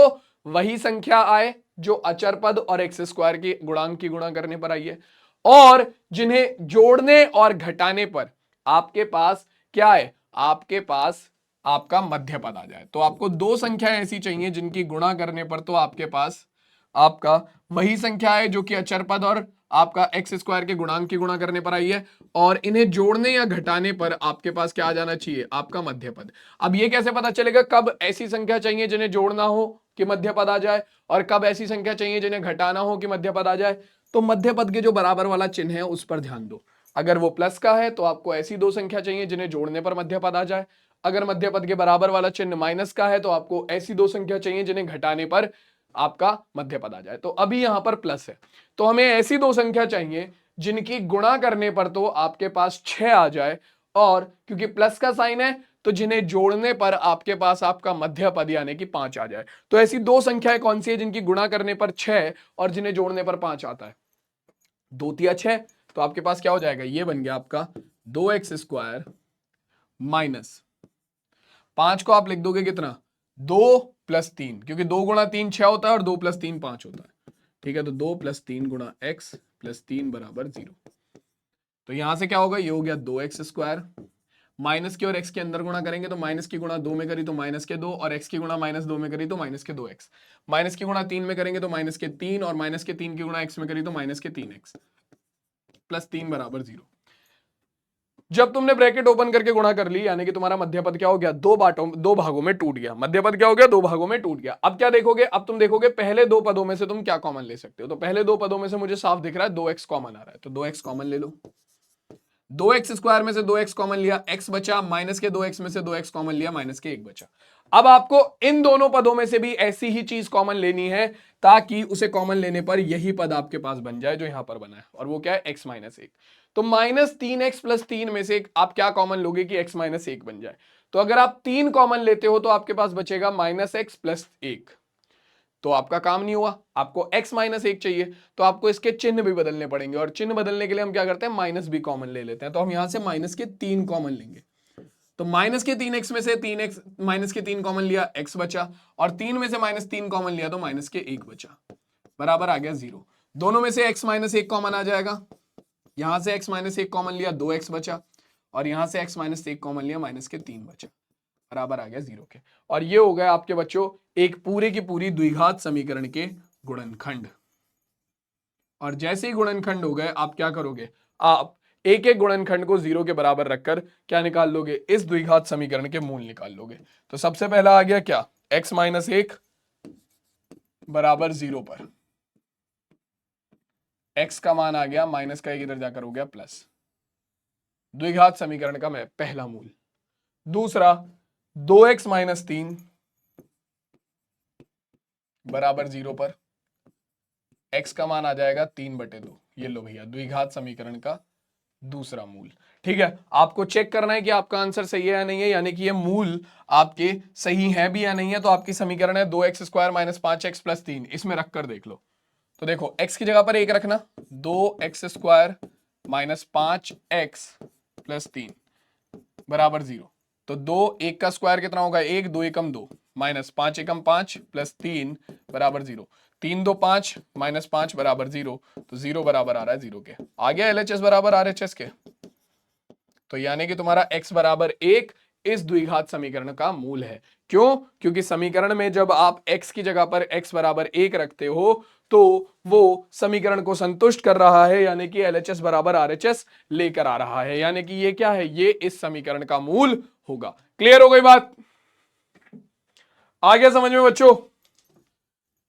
वही संख्या आए जो अचर पद और x² की गुणांक की गुणा करने पर आई है, और जिन्हें जोड़ने और घटाने पर आपके पास क्या है, आपके पास आपका मध्य पद आ जाए। तो आपको दो संख्याएं ऐसी चाहिए जिनकी गुणा करने पर तो आपके पास आपका वही संख्या है जो कि अचर पद और आपका x² के गुणांक की गुणा करने पर आई है, और इन्हें जोड़ने या घटाने पर आपके पास क्या आ जाना चाहिए, आपका मध्य पद। अब ये कैसे पता चलेगा कब ऐसी संख्या चाहिए जिन्हें जोड़ना हो कि मध्य पद आ जाए, और कब ऐसी संख्या चाहिए जिन्हें घटाना हो कि मध्य पद आ जाए। तो मध्य पद के जो बराबर वाला चिन्ह है उस पर ध्यान दो। अगर वो प्लस का है तो आपको ऐसी दो संख्या चाहिए जिन्हें जोड़ने पर मध्य पद आ जाए। अगर मध्य पद के बराबर वाला चिन्ह माइनस का है तो आपको ऐसी दो संख्या चाहिए जिन्हें घटाने पर आपका मध्य पद आ जाए। तो अभी यहां पर प्लस है, तो हमें ऐसी दो संख्या चाहिए जिनकी गुणा करने पर तो आपके पास 6 आ जाए, और क्योंकि प्लस का साइन है तो जिन्हें जोड़ने पर आपके पास आपका मध्य पद यानी कि 5 आ जाए। तो ऐसी दो संख्याएं कौन सी है जिनकी गुणा करने पर 6 और जिन्हें जोड़ने पर 5 आता है, 2 3 6। तो आपके पास क्या हो जाएगा, ये बन गया आपका 2x² माइनस 5 को आप लिख दोगे कितना, 2 प्लस 3, क्योंकि 2 गुणा 3 6 होता है और 2 प्लस 3 5 होता है। ठीक है, तो 2 प्लस 3 गुणा x प्लस 3 बराबर 0। तो यहां से क्या होगा, ये हो गया 2x², माइनस के और x के अंदर गुणा करेंगे तो माइनस की गुणा 2 में करी तो माइनस के 2, और x की गुणा माइनस 2 में करी तो माइनस के 2x, माइनस की गुणा 3 में करेंगे तो माइनस के 3, और माइनस के 3 की गुणा x में करी तो माइनस के 3x प्लस 3 बराबर 0। जब तुमने ब्रैकेट ओपन करके गुणा कर ली यानी कि तुम्हारा मध्यपद क्या हो गया, दो भागों में टूट गया। मध्यपद क्या हो गया, दो भागों में टूट गया। अब क्या देखोगे, अब तुम देखोगे पहले दो पदों में से तुम क्या कॉमन ले सकते हो। तो पहले दो पदों में से मुझे साफ दिख रहा है 2x कॉमन आ रहा है, तो 2x कॉमन ले लो। 2x² में से 2x कॉमन लिया, x बचा, माइनस के 2x में से 2x कॉमन लिया, माइनस के 1 बचा। अब आपको इन दोनों पदों में से भी ऐसी ही चीज कॉमन लेनी है ताकि उसे कॉमन लेने पर यही पद आपके पास बन जाए जो यहां पर बना है, और वो क्या है, x - 1। तो -3x+3 में से आप क्या कॉमन लोगे कि x - 1 बन जाए। तो अगर आप 3 कॉमन लेते हो तो आपके पास बचेगा -x+1। तो आपका काम नहीं हुआ, आपको x - 1 चाहिए, तो आपको इसके चिन्ह भी बदलने पड़ेंगे, और चिन्ह बदलने के लिए हम क्या करते हैं, माइनस भी कॉमन ले लेते हैं। तो हम यहां से -3 कॉमन लेंगे। तो -3x में से -3 कॉमन लिया, x बचा, और 3 में से -3 कॉमन लिया तो -1 बचा, बराबर आ गया 0। दोनों में से x - 1 कॉमन आ जाएगा, यहां से x - 1 कॉमन लिया, 2x बचा, और यहां से x - 1 कॉमन लिया, -3 बचा, बराबर आ गया 0 के। और ये हो गया आपके बच्चों एक पूरे की पूरी द्विघात समीकरण के गुणनखंड। और जैसे ही गुणनखंड हो गए, आप क्या करोगे, आप एक एक गुणनखंड को 0 के बराबर रखकर क्या निकाल लोगे, इस द्विघात समीकरण के मूल निकाल लोगे। तो सबसे पहला आ गया क्या, x - 1 बराबर 0 पर x का मान आ गया, माइनस का एक इधर जाकर हो गया प्लस, द्विघात समीकरण का मैं पहला मूल। दूसरा 2x - 3 बराबर 0 पर x का मान आ जाएगा 3/2। ये लो भैया द्विघात समीकरण का दूसरा मूल। ठीक है, आपको चेक करना है कि आपका आंसर सही है या नहीं है, यानी कि ये मूल आपके सही है भी या नहीं है। तो आपकी समीकरण है 2x² - 5x + 3, इसमें रखकर देख लो। तो देखो x की जगह पर 1 रखना, 2x² - 5x + 3 बराबर 0। तो 2, 1 का स्क्वायर कितना होगा, 1, 2 एकम 2, -5 एकम 5 + 3 बराबर 0। 3 2 5 -5 बराबर 0। तो 0 बराबर आ रहा है 0 के। आ गया LHS बराबर RHS के। तो यानी कि तुम्हारा x बराबर 1 इस द्विघात समीकरण का मूल है। क्यों? क्योंकि समीकरण में जब आप x की जगह पर x बराबर 1 रखते हो तो वो समीकरण को संतुष्ट कर रहा है, यानी कि LHS बराबर RHS लेकर आ रहा है, यानी कि ये क्या है, ये इस समीकरण का मूल होगा। क्लियर हो गई बात? आ गया समझ में बच्चों?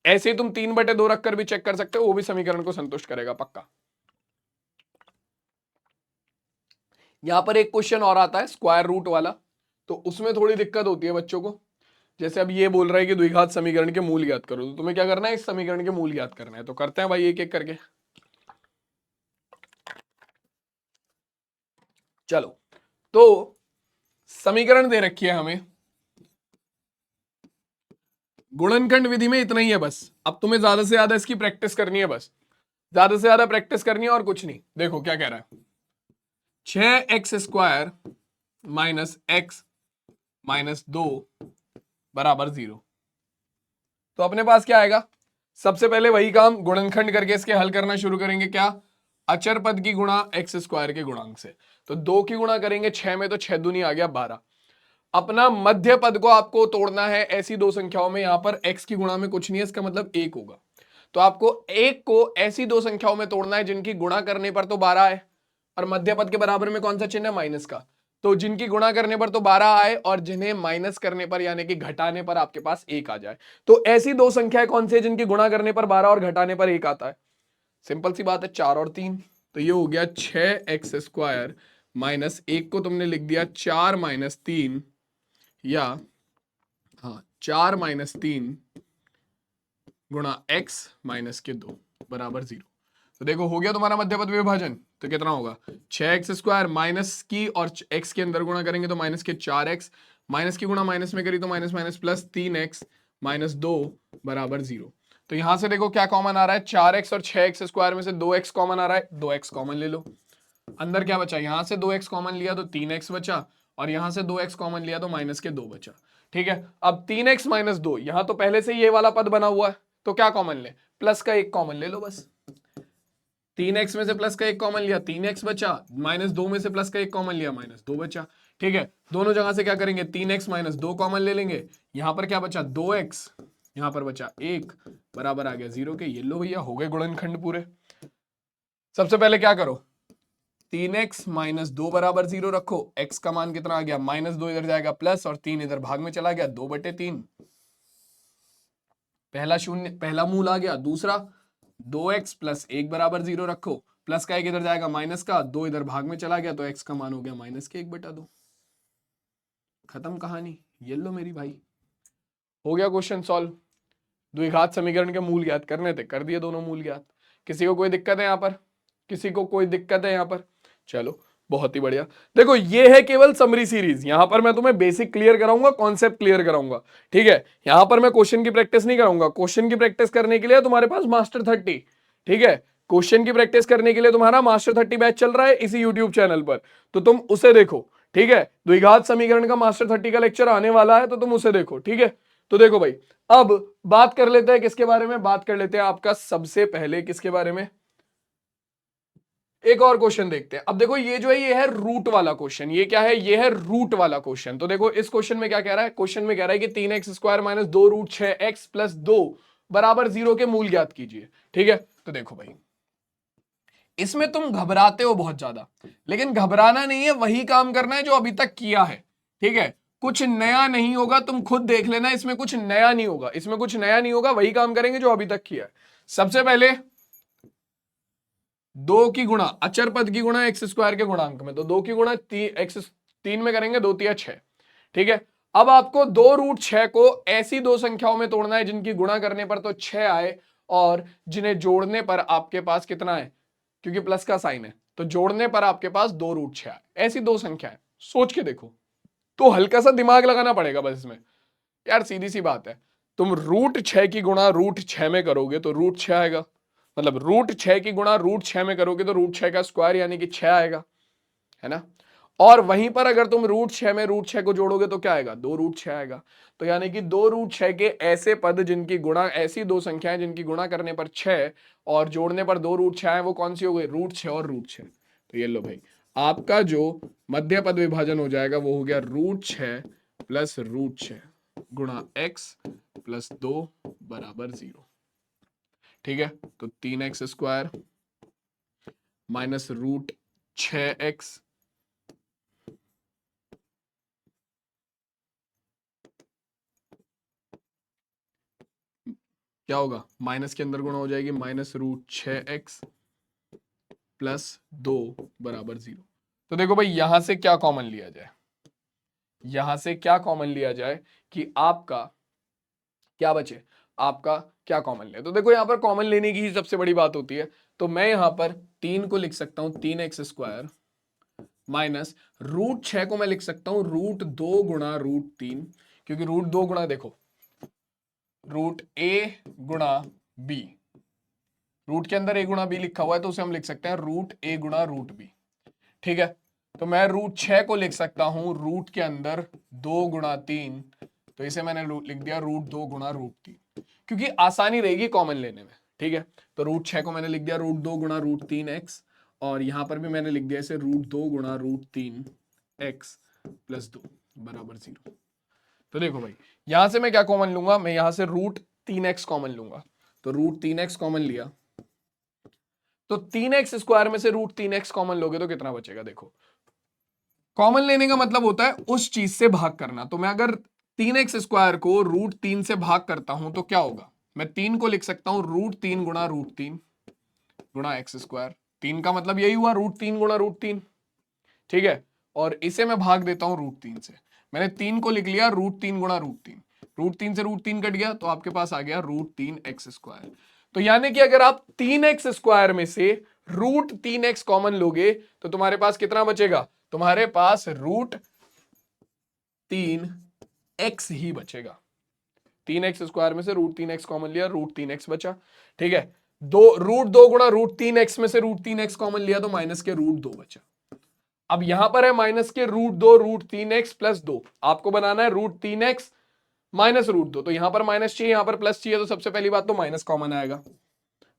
ऐसे ही तुम 3/2 रखकर भी चेक कर सकते हो, वो भी समीकरण को संतुष्ट करेगा पक्का। यहां पर एक क्वेश्चन और आता है स्क्वायर रूट वाला, तो उसमें थोड़ी दिक्कत होती है बच्चों को। जैसे अब ये बोल रहा है कि द्विघात समीकरण के मूल ज्ञात करो, तो तुम्हें क्या करना है, इस समीकरण के मूल ज्ञात करना है। तो करते हैं भाई एक एक करके। चलो, तो समीकरण दे रखी है हमें, गुणनखंड विधि में इतना ही है बस। अब तुम्हें ज्यादा से ज्यादा इसकी प्रैक्टिस करनी है, बस ज्यादा से ज्यादा प्रैक्टिस करनी है और कुछ नहीं। देखो क्या कह रहा है, 6x² - x - 2 बराबर 0। तो अपने पास क्या आएगा, सबसे पहले वही काम, गुणनखंड करके इसके हल करना शुरू करेंगे। क्या, अचर पद की गुणा x² के गुणांक से। तो 2 की गुणा करेंगे 6 में, तो 6 दूनी आ गया 12। अपना मध्य पद को आपको तोड़ना है ऐसी दो संख्याओं में, यहां पर x की गुणा में कुछ नहीं है, इसका मतलब 1 होगा। तो आपको 1 को ऐसी दो संख्याओं में तोड़ना है जिनकी गुणा करने पर तो 12 है, और मध्य पद के बराबर में कौन सा चिन्ह है, माइनस का। तो जिनकी गुणा करने पर तो 12 आए, और जिन्हें माइनस करने पर यानी कि घटाने पर आपके पास 1 आ जाए। तो ऐसी दो संख्याएं कौन सी है जिनकी गुणा करने पर 12 और घटाने पर 1 आता है? सिंपल सी बात है, 4 और 3। तो ये हो गया 6x² - 1 को तुमने लिख दिया 4 - 3, या हाँ 4 - 3 गुणा x - 2 बराबर 0। तो देखो हो गया तुम्हारा मध्य पद विभाजन। तो कितना होगा, 6x² माइनस की और x के अंदर गुणा करेंगे तो माइनस के 4x, माइनस की गुणा माइनस में करी तो माइनस माइनस प्लस 3x - 2 बराबर 0। तो यहां से देखो क्या कॉमन आ रहा है, 4x और 6x² में से 2x कॉमन आ रहा है, 2x कॉमन ले लो। अंदर क्या बचा, यहां से 2x कॉमन लिया तो 3x बचा, और यहां से 2x कॉमन लिया तो -2 बचा। ठीक है, अब 3x - 2, यहां तो पहले से ये वाला पद बना हुआ है, तो क्या कॉमन ले, प्लस का 1 कॉमन ले लो बस। 3x में से प्लस का 1 कॉमन लिया, 3x बचा, -2 में से प्लस का 1 कॉमन लिया, -2 बचा। ठीक है, दोनों जगह से क्या करेंगे, 3x - 2 कॉमन ले लेंगे। यहां पर क्या बचा, 2x, यहां पर बचा 1, बराबर आ गया 0 के। ये लो भैया हो गए गुणनखंड पूरे। सबसे पहले क्या करो, 3x - 2 बराबर 0 रखो, x का मान कितना आ गया, -2 इधर जाएगा प्लस, और 3 इधर भाग में चला गया, 2/3। पहला शून्य, पहला मूल आ गया। दूसरा 2x + 1 बराबर 0 रखो, प्लस का 1 इधर जाएगा माइनस का, 2 इधर भाग में चला गया, तो x का मान हो गया -1/2। खत्म कहानी। ये लो मेरी भाई, हो गया क्वेश्चन सॉल्व। द्विघात समीकरण के मूल ज्ञात करने थे, कर दिए दोनों मूल ज्ञात। किसी को कोई दिक्कत है यहाँ पर, किसी को कोई दिक्कत है यहाँ पर? चलो बहुत ही बढ़िया। देखो ये है केवल समरी सीरीज, यहां पर मैं तुम्हें बेसिक क्लियर कराऊंगा, कॉन्सेप्ट क्लियर कराऊंगा, ठीक है। यहां पर मैं क्वेश्चन की प्रैक्टिस नहीं कराऊंगा। क्वेश्चन की प्रैक्टिस करने के लिए तुम्हारे पास मास्टर 30, ठीक है, क्वेश्चन की प्रैक्टिस करने के लिए तुम्हारा मास्टर 30 बैच चल रहा है इसी यूट्यूब चैनल पर, तो तुम उसे देखो, ठीक है। द्विघात समीकरण का मास्टर 30 का लेक्चर आने वाला है, तो तुम उसे देखो, ठीक है। तो देखो भाई, अब बात कर लेते हैं किसके बारे में, बात कर लेते हैं आपका सबसे पहले किसके बारे में, एक और क्वेश्चन देखते हैं। अब देखो ये जो है ये है रूट वाला क्वेश्चन, ये क्या है, ये है रूट वाला क्वेश्चन। तो देखो इस क्वेश्चन में क्या कह रहा है, क्वेश्चन में कह रहा है कि 3x² माइनस 2√6x प्लस 2 बराबर 0 के मूल ज्ञात कीजिए, ठीक है। तो देखो भाई इसमें तुम घबराते हो बहुत ज्यादा, लेकिन घबराना नहीं है, वही काम करना है जो अभी तक किया है, ठीक है। कुछ नया नहीं होगा, तुम खुद देख लेना, इसमें कुछ नया नहीं होगा, इसमें कुछ नया नहीं होगा, वही काम करेंगे जो अभी तक किया है। सबसे पहले 2 की गुणा अचर पद की गुणा x² के गुणांक में, तो 2 की गुणा x 3 में करेंगे, 2 तिया 6, ठीक है। अब आपको 2√6 को ऐसी दो संख्याओं में तोड़ना है जिनकी गुणा करने पर तो 6 आए और जिन्हें जोड़ने पर आपके पास कितना है, क्योंकि प्लस का साइन है तो जोड़ने पर आपके पास 2√6 आए, ऐसी दो संख्याएं सोच के देखो। तो हल्का सा दिमाग लगाना पड़ेगा बस इसमें, यार सीधी सी बात है, तुम √6 की गुणा √6 में करोगे तो √6 आएगा, मतलब √6 की गुणा √6 में करोगे तो √6 का स्क्वायर यानी कि 6 आएगा, है ना। और वहीं पर अगर तुम √6 में √6 को जोड़ोगे तो क्या आएगा, 2√6 आएगा। तो यानी कि 2√6 के ऐसे पद जिनकी गुणा, ऐसी दो संख्याएं जिनकी गुणा करने पर 6 और जोड़ने पर 2√6 आए, वो कौन सी हो गई, √6 और √6। तो ये लो भाई, आपका जो मध्य पद विभाजन हो जाएगा वो हो गया √6 प्लस √6 गुणा x प्लस 2 बराबर 0, ठीक है। तो 3x² माइनस √6x क्या होगा, माइनस के अंदर गुणा हो जाएगी, माइनस √6x प्लस 2 बराबर 0। तो देखो भाई यहां से क्या कॉमन लिया जाए, यहां से क्या कॉमन लिया जाए कि आपका क्या बचे, आपका क्या कॉमन ले। तो देखो यहां पर कॉमन लेने की ही सबसे बड़ी बात होती है, तो मैं यहां पर 3 को लिख सकता हूं 3x² माइनस √6 को मैं लिख सकता हूं √2 गुणा √3, क्योंकि √2 गुणा देखो √a गुणा b, रूट के अंदर a गुणा b लिखा हुआ है तो उसे हम लिख सकते हैं √a गुणा √b, ठीक है। तो मैं √6 को लिख सकता हूं रूट के अंदर 2 गुणा 3, तो इसे मैंने लिख दिया √2 गुणा √3, क्योंकि आसानी रहेगी कॉमन लेने में, ठीक है। तो √6 को मैंने लिख दिया √2 गुणा √3x, और यहां पर भी मैंने लिख दिया इसे √2 गुणा √3x प्लस 2 बराबर 0। तो देखो भाई यहां से मैं क्या कॉमन लूंगा, मैं यहां से √3x कॉमन लूंगा, तो √3x कॉमन लिया, तो 3x² में से √3x कॉमन लोगे तो कितना बचेगा। देखो कॉमन लेने का मतलब होता है उस चीज से भाग करना, तो मैं अगर 3x² को √3 से भाग करता हूं तो क्या होगा, मैं 3 को लिख सकता हूं √3 गुणा √3 गुणा x², 3 का मतलब यही हुआ √3 गुणा √3, ठीक है। और इसे मैं भाग देता हूं √3 से, मैंने 3 को लिख लिया √3 गुणा √3, √3 से √3 कट गया तो आपके पास आ गया √3x²। तो यानी कि अगर आप 3x² में से √3x कॉमन लोगे तो तुम्हारे पास कितना बचेगा, तुम्हारे पास √3x ही बचेगा। 3x² में से √3x कॉमन लिया, √3x बचा, ठीक है। √2 गुणा √3x में से √3x कॉमन लिया तो माइनस के √2 बचा। अब यहां पर है माइनस के √2 √3x प्लस 2, आपको बनाना है √3x माइनस √2, तो यहां पर माइनस चाहिए, यहां पर प्लस चाहिए, तो सबसे पहली बात तो माइनस कॉमन आएगा।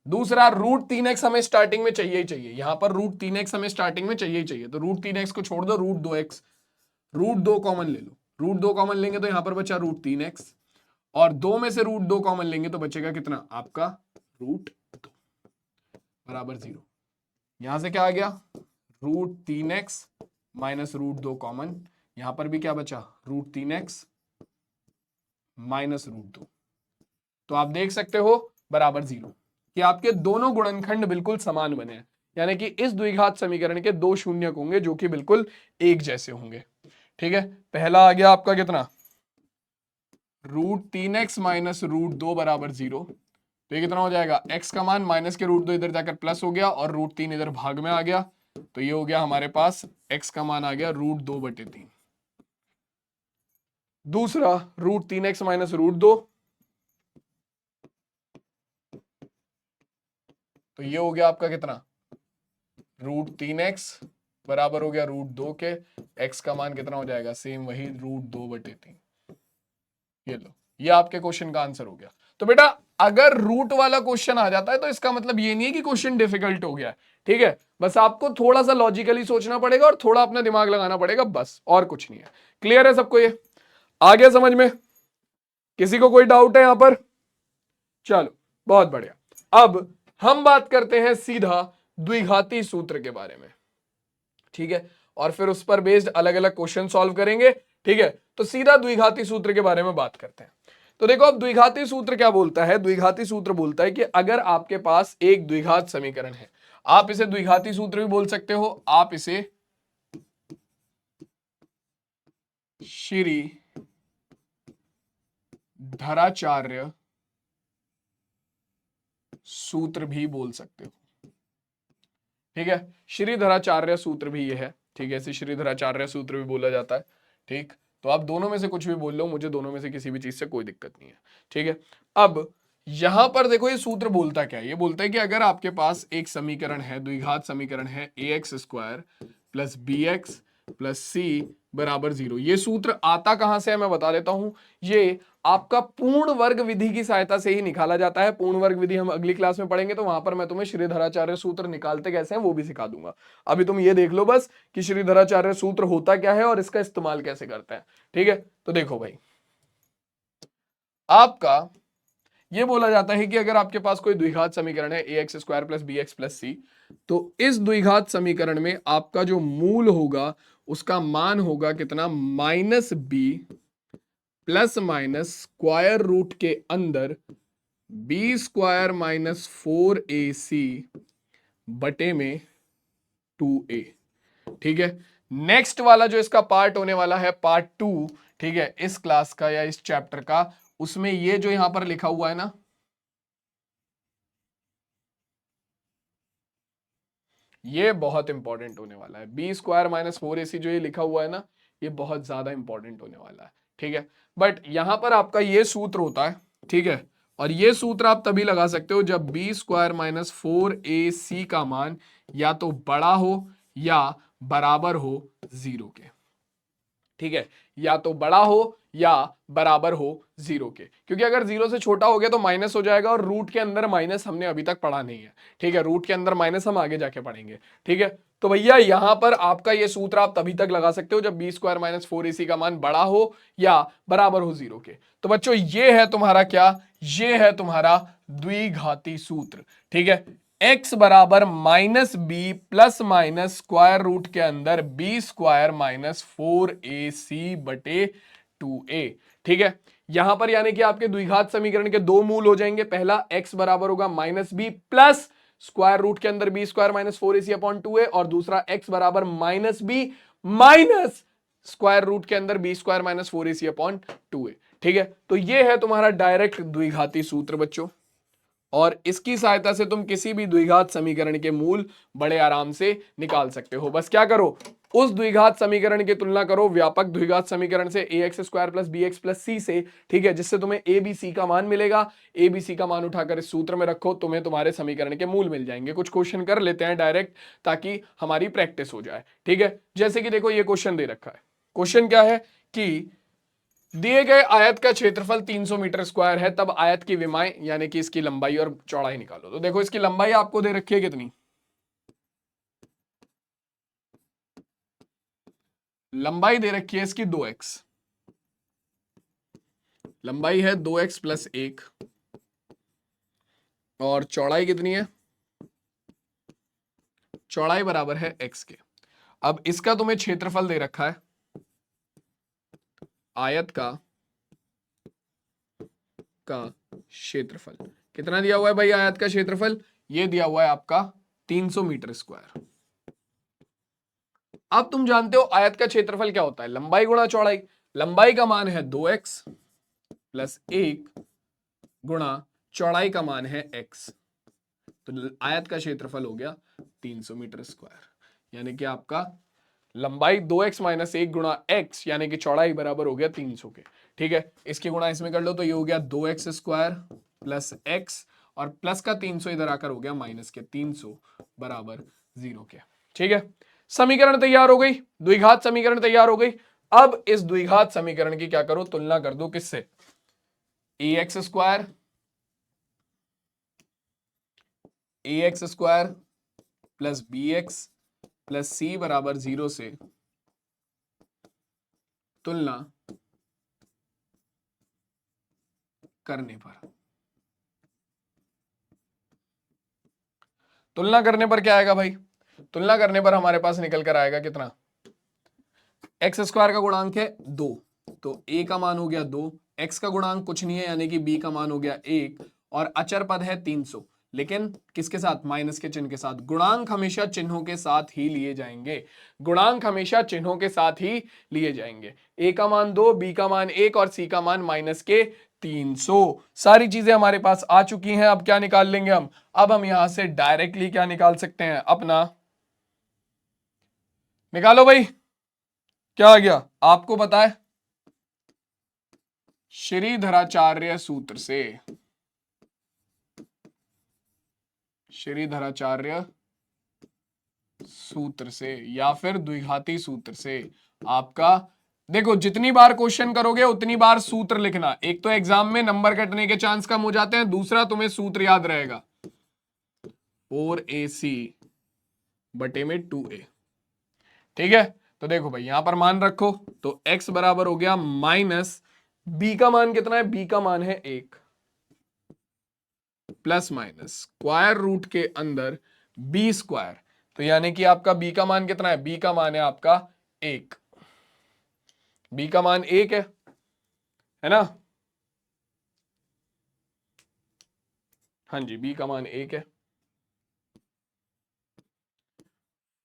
दूसरा √3x हमें स्टार्टिंग में चाहिए ही चाहिए, यहां पर √3x हमें स्टार्टिंग में चाहिए ही चाहिए, तो √3x को छोड़ दो, √2x, √2 कॉमन ले लो, √2 कॉमन लेंगे तो यहां पर बचा √3x, और 2 में से √2 कॉमन लेंगे तो बचेगा कितना आपका √2 बराबर 0। यहां से क्या आ गया, √3x माइनस √2 कॉमन, यहां पर भी क्या बचा √3x माइनस √2, तो आप देख सकते हो बराबर 0 कि आपके दोनों गुणनखंड बिल्कुल समान बने हैं, यानी कि इस द्विघात समीकरण के दो शून्यक होंगे जो कि बिल्कुल एक जैसे होंगे, ठीक है। पहला आ गया आपका कितना, √3x माइनस √2 बराबर 0, तो ये कितना हो जाएगा, x का मान माइनस के √2 इधर जाकर प्लस हो गया और √3 इधर भाग में आ गया, तो ये हो गया हमारे पास x का मान आ गया √2/3। दूसरा √3x माइनस √2, तो ये हो गया आपका कितना, √3x बराबर हो गया √2 के, x का मान कितना हो जाएगा, सेम वही √2/3। ये लो, ये आपके क्वेश्चन का आंसर हो गया। तो बेटा अगर रूट वाला क्वेश्चन आ जाता है तो इसका मतलब ये नहीं है कि क्वेश्चन डिफिकल्ट हो गया है, ठीक है, बस आपको थोड़ा सा लॉजिकली सोचना पड़ेगा और थोड़ा अपना दिमाग लगाना पड़ेगा, बस और कुछ नहीं है। क्लियर है सबको, ये आ गया समझ में? किसी को कोई डाउट है यहां पर? चलो बहुत बढ़िया। अब हम बात करते हैं सीधा द्विघाती सूत्र के बारे में, ठीक है, और फिर उस पर बेस्ड अलग अलग क्वेश्चन सॉल्व करेंगे, ठीक है। तो सीधा द्विघाती सूत्र के बारे में बात करते हैं। तो देखो अब द्विघाती सूत्र क्या बोलता है, द्विघाती सूत्र बोलता है कि अगर आपके पास एक द्विघात समीकरण है, आप इसे द्विघाती सूत्र भी बोल सकते हो, आप इसे श्री धराचार्य सूत्र भी बोल सकते हो, ठीक है। श्रीधराचार्य सूत्र भी ये है, ठीक है, इसे श्रीधराचार्य सूत्र भी बोला जाता है, ठीक। तो आप दोनों में से कुछ भी बोल लो, मुझे दोनों में से किसी भी चीज से कोई दिक्कत नहीं है, ठीक है। अब यहां पर देखो ये सूत्र बोलता क्या है, ये बोलता है कि अगर आपके पास एक समीकरण है, द्विघात समीकरण है ax² plus bx plus c बराबर 0, ये सूत्र आता कहां से है मैं बता देता हूं, ये आपका पूर्ण वर्ग विधि की सहायता से ही निकाला जाता है। पूर्ण वर्ग विधि हम अगली क्लास में पढ़ेंगे, तो वहां पर मैं तुम्हें श्रीधराचार्य सूत्र निकालते कैसे हैं वो भी सिखा दूंगा। अभी तुम ये देख लो बस कि श्रीधराचार्य सूत्र होता क्या है और इसका इस्तेमाल कैसे करते हैं, ठीक है। तो देखो भाई, आपका ये बोला जाता है कि अगर आपके पास कोई द्विघात समीकरण है ax² plus bx plus c, तो इस द्विघात समीकरण में आपका जो मूल होगा उसका मान होगा कितना, -b plus minus square root के अंदर b² माइनस 4ac बटे में 2a, ठीक है। नेक्स्ट वाला जो इसका पार्ट होने वाला है, पार्ट 2, ठीक है, इस क्लास का या इस चैप्टर का, उसमें ये जो यहां पर लिखा हुआ है ना, ये बहुत इंपॉर्टेंट होने वाला है। b² माइनस 4ac जो ये लिखा हुआ है ना, ये बहुत ज्यादा इंपॉर्टेंट होने वाला है, ठीक है। बट यहां पर आपका ये सूत्र होता है, ठीक है, और ये सूत्र आप तभी लगा सकते हो जब b² माइनस 4ac का मान या तो बड़ा हो या बराबर हो 0 के, ठीक है, या तो बड़ा हो या बराबर हो 0 के, क्योंकि अगर 0 से छोटा हो गया तो माइनस हो जाएगा, और रूट के अंदर माइनस हमने अभी तक पढ़ा नहीं है, ठीक है, रूट के अंदर माइनस हम आगे जाके पढ़ेंगे, ठीक है। तो भैया यहां पर आपका ये सूत्र आप तभी तक लगा सकते हो जब b² माइनस 4ac का मान बड़ा हो या बराबर हो 0 के। तो बच्चों ये है तुम्हारा क्या, ये है तुम्हारा द्विघाती सूत्र, ठीक है। x बराबर -b plus minus square root के अंदर b² माइनस 4ac बटे 2a, ठीक है। यहां पर यानी कि आपके द्विघात समीकरण के दो मूल हो जाएंगे, पहला x बराबर होगा -b प्लस स्क्वायर रूट के अंदर b² minus 4ac upon 2a, और दूसरा x बराबर -b माइनस स्क्वायर रूट के अंदर b² minus 4ac upon 2a, ठीक है। तो ये है तुम्हारा डायरेक्ट द्विघाती सूत्र बच्चों, और इसकी सहायता से तुम किसी भी द्विघात समीकरण के मूल बड़े आराम से निकाल सकते हो। बस क्या करो, उस द्विघात समीकरण की तुलना करो व्यापक द्विघात समीकरण से ax² प्लस bx प्लस सी से, ठीक है, जिससे तुम्हें abc का मान मिलेगा। abc का मान उठाकर इस सूत्र में रखो, तुम्हें तुम्हारे समीकरण के मूल मिल जाएंगे। कुछ क्वेश्चन कर लेते हैं डायरेक्ट, ताकि हमारी प्रैक्टिस हो जाए, ठीक है। जैसे कि देखो ये क्वेश्चन दे रखा है, क्वेश्चन क्या है कि दिए गए आयत का क्षेत्रफल 300 मीटर स्क्वायर है, तब आयत की विमाएं यानी कि इसकी लंबाई और चौड़ाई निकालो। तो देखो इसकी लंबाई आपको दे रखी है कितनी, लंबाई दे रखी है इसकी 2x, लंबाई है 2x प्लस 1, और चौड़ाई कितनी है, चौड़ाई बराबर है x के। अब इसका तुम्हें क्षेत्रफल दे रखा है, आयत का क्षेत्रफल कितना दिया हुआ है भाई, आयत का क्षेत्रफल ये दिया हुआ है आपका 300 मीटर स्क्वायर। अब तुम जानते हो आयत का क्षेत्रफल क्या होता है, लंबाई गुणा चौड़ाई। लंबाई का मान है 2x प्लस 1 गुणा चौड़ाई का मान है x, तो आयत का क्षेत्रफल हो गया 300 मीटर स्क्वायर। यानी कि आपका लंबाई 2x माइनस 1 गुणा x यानी कि चौड़ाई बराबर हो गया 300 के। ठीक है, इसकी गुणा इसमें कर लो तो ये हो गया 2x स्क्वायर प्लस x और प्लस का 300 इधर आकर हो गया माइनस के 300 बराबर 0 के। ठीक है, समीकरण तैयार हो गई, द्विघात समीकरण तैयार हो गई। अब इस द्विघात समीकरण की क्या करो, तुलना कर दो किससे, ax square plus bx plus c बराबर 0 से तुलना करने पर, तुलना करने पर क्या आएगा भाई, तुलना करने पर हमारे पास निकल कर आएगा कितना, एक्स स्क्वायर का गुणांक है 2 तो a का मान हो गया 2, x का गुणांक कुछ नहीं है यानी कि b का मान हो गया 1 और अचर पद है 300, लेकिन किसके साथ, माइनस के चिन्ह के साथ। गुणांक हमेशा चिन्हों के साथ ही लिए जाएंगे, गुणांक हमेशा चिन्हों के साथ ही लिए जाएंगे। a का मान 2, b का मान 1 और c का मान माइनस के 300। सारी चीजें हमारे पास आ चुकी हैं। अब क्या निकाल लेंगे हम, अब हम यहां से डायरेक्टली क्या निकाल सकते हैं, अपना निकालो भाई, क्या आ गया आपको पता है, श्रीधराचार्य सूत्र से, श्रीधराचार्य सूत्र से या फिर द्विघाती सूत्र से। आपका देखो जितनी बार क्वेश्चन करोगे उतनी बार सूत्र लिखना, एक तो एग्जाम में नंबर कटने के चांस कम हो जाते हैं, दूसरा तुम्हें सूत्र याद रहेगा 4ac बटे में 2a। ठीक है, तो देखो भाई यहां पर मान रखो तो x बराबर हो गया माइनस b का मान कितना है, b का मान है 1 प्लस माइनस स्क्वायर रूट के अंदर b स्क्वायर, तो यानी कि आपका b का मान कितना है, b का मान है आपका 1, b का मान 1 है ना, हाँ जी b का मान 1 है।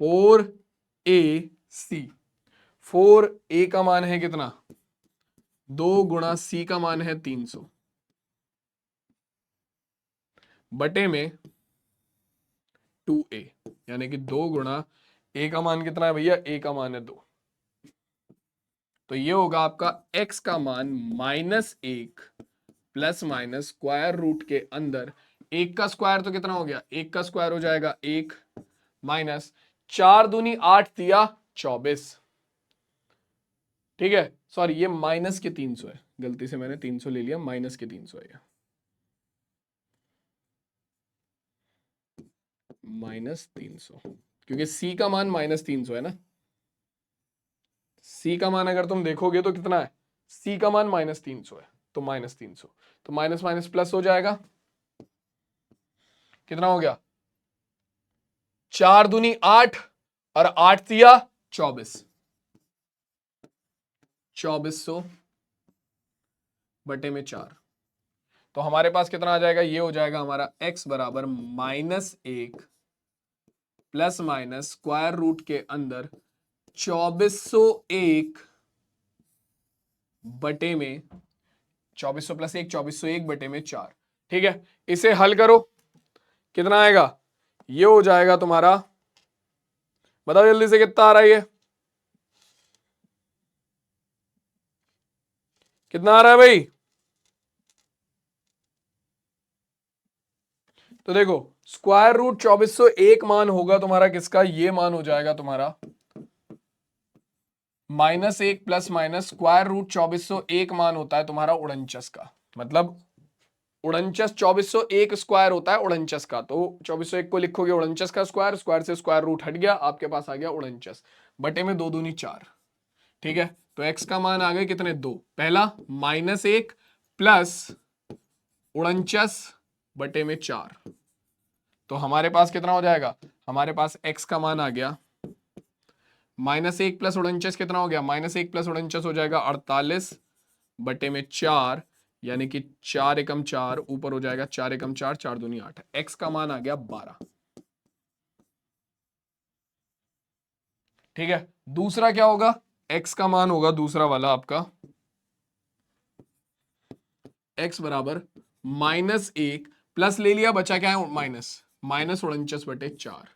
4ac, 4a का मान है कितना 2 गुणा c का मान है 300 बटे में 2a, यानी कि 2 गुणा a का मान कितना है भैया, a का मान है 2, तो ये होगा आपका x का मान -1 प्लस माइनस स्क्वायर रूट के अंदर 1 का स्क्वायर तो कितना हो गया, 1 का स्क्वायर हो जाएगा 1 माइनस 4 दूनी 8 दिया 24। ठीक है, सॉरी ये माइनस के 300 है, गलती से मैंने 300 ले लिया, माइनस के 300 है, -300 क्योंकि c का मान -300 है ना, c का मान अगर तुम देखोगे तो कितना है, c का मान -300 है तो -300, तो माइनस माइनस प्लस हो जाएगा, कितना हो गया 4 दूनी 8 और 8 दिया 24, 2400 बटे में 4, तो हमारे पास कितना आ जाएगा, ये हो जाएगा हमारा x बराबर -1 प्लस माइनस स्क्वायर रूट के अंदर 2401 बटे में 2400 प्लस 1 2401 बटे में 4। ठीक है, इसे हल करो कितना आएगा, ये हो जाएगा तुम्हारा, बताओ जल्दी से कितना आ रहा है, ये कितना आ रहा है भाई, तो देखो स्क्वायर रूट 2401 मान होगा तुम्हारा किसका, ये मान हो जाएगा तुम्हारा -1 प्लस माइनस स्क्वायर रूट 2401 मान होता है तुम्हारा 49 का, मतलब 49 2401 स्क्वायर होता है 49 का, तो 2401 को लिखोगे 49 का स्क्वायर, स्क्वायर से स्क्वायर रूट हट गया, आपके पास आ गया 49 बटे में 2 दूनी 4। ठीक है, तो x का मान आ गए कितने 2, पहला -1 प्लस 49 बटे में 4, तो हमारे पास कितना हो जाएगा, हमारे पास x का मान आ गया -1 प्लस 49 कितना हो गया, -1 प्लस 49 हो जाएगा 48 बटे में 4, यानी कि 4 एकम 4 ऊपर हो जाएगा 4 एकम 4 4 दूनी 8, x का मान आ गया 12। ठीक है, दूसरा क्या होगा, x का मान होगा दूसरा वाला आपका x बराबर -1 प्लस ले लिया, बचा क्या है माइनस, -49 बटे 4,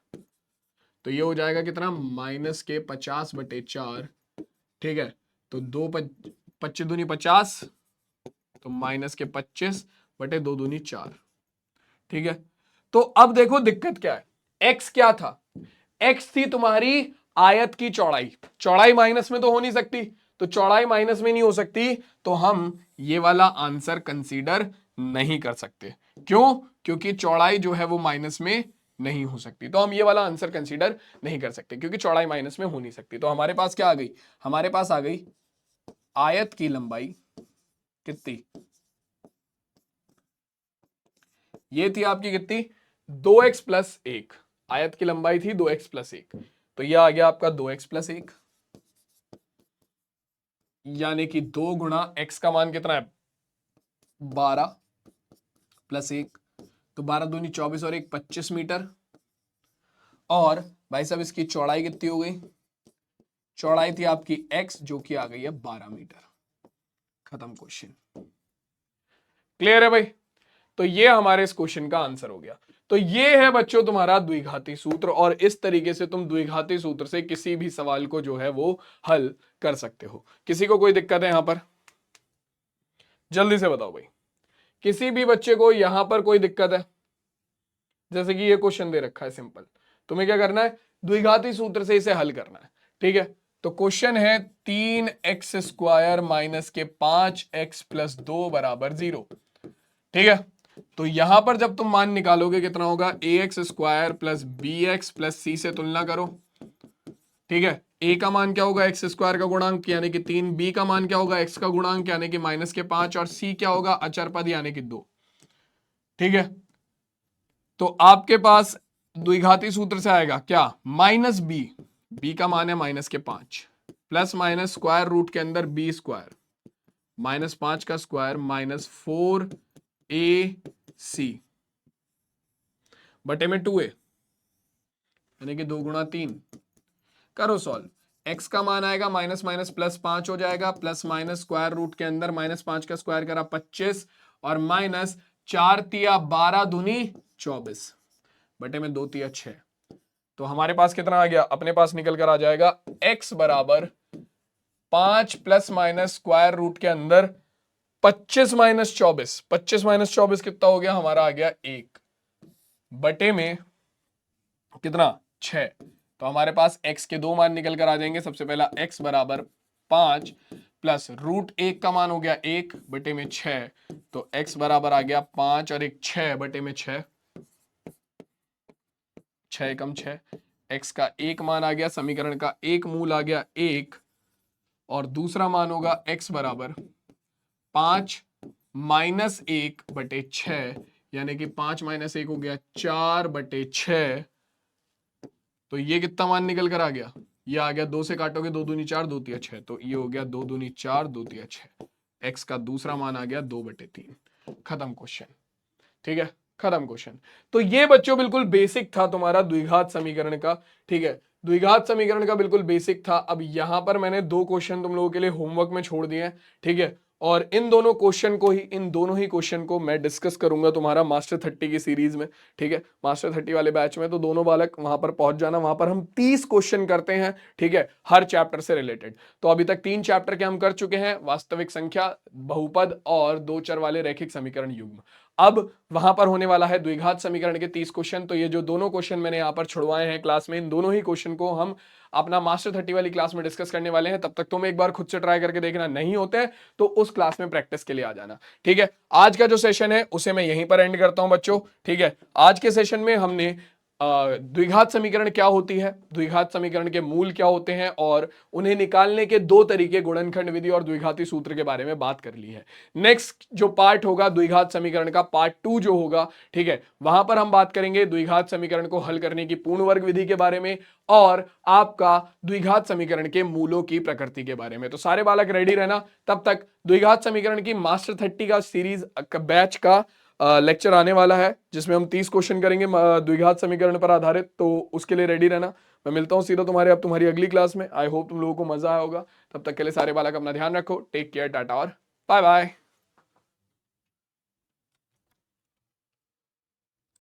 तो ये हो जाएगा कितना, -50/4, ठीक है। तो 25 दूनी 50, तो -25/2 दूनी 4, ठीक है। तो अब देखो दिक्कत क्या है, x क्या था, x थी तुम्हारी आयत की चौड़ाई, चौड़ाई माइनस में तो हो नहीं सकती, तो चौड़ाई माइनस में नहीं हो सकती, तो हम ये वाला आंसर कंसीडर नहीं कर सकते। क्यों? क्योंकि चौड़ाई जो है वो माइनस में नहीं हो सकती, तो हम ये वाला आंसर कंसीडर नहीं कर सकते क्योंकि चौड़ाई माइनस में हो नहीं सकती। तो हमारे पास क्या आ गई, हमारे पास आ गई आयत की लंबाई कितनी, ये थी आपकी कितनी, 2x + 1, आयत की लंबाई थी 2x + 1, तो ये आ गया आपका 2x + 1, यानी कि 2 गुणा x का मान कितना है, 12 + 1, तो 12 दूनी 24 और 1 25 मीटर। और भाई साहब इसकी चौड़ाई कितनी हो गई, चौड़ाई थी आपकी x जो कि आ गई है 12 मीटर। खत्म क्वेश्चन। क्लियर है भाई? तो ये हमारे इस क्वेश्चन का आंसर हो गया। तो ये है बच्चों तुम्हारा द्विघाती सूत्र, और इस तरीके से तुम द्विघाती सूत्र से किसी भी सवाल को जो है वो हल कर सकते हो। किसी को कोई दिक्कत है यहां पर? जल्दी से बताओ भाई, किसी भी बच्चे को यहां पर कोई दिक्कत है? जैसे कि ये क्वेश्चन दे रखा है सिंपल, तुम्हें क्या करना है, द्विघाती सूत्र से इसे हल करना है, ठीक है। तो क्वेश्चन है 3x² - 5x + 2 = 0, ठीक है। तो यहां पर जब तुम मान निकालोगे कितना होगा, ax² + bx + c से तुलना करो, ठीक है। a का मान क्या होगा, x² का गुणांक यानी कि 3, b का मान क्या होगा, x का गुणांक यानी कि -5, और c क्या होगा, अचर पद यानी कि 2, ठीक है। तो आपके पास द्विघाती सूत्र से आएगा क्या, -b, b का मान है -5, प्लस स्क्वायर रूट के अंदर b², -5 का स्क्वायर -4ac बटे में 2a, यानी कि 2 गुणा 3। करो सॉल्व, x का मान आएगा -++5 हो जाएगा, प्लस माइनस स्क्वायर रूट के अंदर -5 का स्क्वायर करा 25, और -4 तिया 12 दूनी 24 बटे में 2 तिया 6। तो हमारे पास कितना आ गया, अपने पास निकल कर आ जाएगा x = 5 ± स्क्वायर रूट के अंदर 25 - 24, 25 - 24 कितना हो गया, हमारा आ गया 1 बटे में कितना 6। तो हमारे पास x के 2 मान निकल कर आ जाएंगे। सबसे पहला x = 5 प्लस √1 का मान हो गया 1 बटे में 6, तो x बराबर आ गया 5 और 1 6 बटे में 6, 6 एकम 6। x का एक मान आ गया, समीकरण का एक मूल आ गया 1, और दूसरा मान होगा x बराबर 5 - 1 बटे 6, यानी कि 5 - 1 हो गया 4 बटे 6। तो ये कितना मान निकल कर आ गया, ये आ गया, 2 से काटोगे 2 दूनी 4, 2 तिया 6, तो ये हो गया 2 दूनी 4, 2 तिया 6। x का दूसरा मान आ गया 2 बटे 3। खत्म क्वेश्चन, ठीक है, खत्म क्वेश्चन। तो ये बच्चों बिल्कुल बेसिक था तुम्हारा द्विघात समीकरण का, ठीक है, द्विघात समीकरण का बिल्कुल बेसिक था। अब यहां पर मैंने 2 क्वेश्चन तुम लोगों के लिए होमवर्क में छोड़ दिए हैं, ठीक है, और इन दोनों क्वेश्चन को मैं डिस्कस करूंगा तुम्हारा मास्टर 30 की सीरीज में, ठीक है, मास्टर 30 वाले बैच में। तो दोनों बालक वहां पर पहुंच जाना, वहां पर हम 30 क्वेश्चन करते हैं, ठीक है, हर चैप्टर से रिलेटेड। तो अभी तक 3 चैप्टर के हम कर चुके हैं, वास्तविक संख्या, बहुपद और 2 चर वाले रैखिक समीकरण युग्म। अब वहां पर होने वाला है द्विघात समीकरण के 30 क्वेश्चन। तो ये जो दोनों क्वेश्चन मैंने यहां पर छुड़वाए हैं क्लास में, इन दोनों ही क्वेश्चन को हम अपना मास्टर 30 वाली क्लास में डिस्कस करने वाले हैं। तब तक तुम एक बार खुद से ट्राई करके देखना, नहीं होते हैं तो उस क्लास में प्रैक्टिस के लिए आ जाना, ठीक है। आज का जो सेशन है उसे मैं यहीं पर एंड करता हूं बच्चों, ठीक है। आज के सेशन में हमने द्विघात समीकरण क्या होती है, द्विघात समीकरण के मूल क्या होते हैं, और उन्हें निकालने के 2 तरीके, गुणनखंड विधि और द्विघाती सूत्र के बारे में बात कर ली है। नेक्स्ट जो पार्ट होगा द्विघात समीकरण का, पार्ट 2 जो होगा, ठीक है, वहां पर हम बात करेंगे द्विघात समीकरण को हल करने की पूर्ण वर्ग विधि के बारे में और आपका द्विघात समीकरण के मूलों की प्रकृति के बारे में। तो सारे बालक रेडी रहना, तब तक द्विघात समीकरण की मास्टर 30 का सीरीज बैच का लेक्चर आने वाला है, जिसमें हम 30 क्वेश्चन करेंगे द्विघात समीकरण पर आधारित। तो उसके लिए रेडी रहना। मैं मिलता हूं सीधा तुम्हारे अब तुम्हारी अगली क्लास में। आई होप तुम लोगों को मजा आया होगा। तब तक के लिए सारे बालक अपना ध्यान रखो, टेक केयर, टाटा और बाय बाय।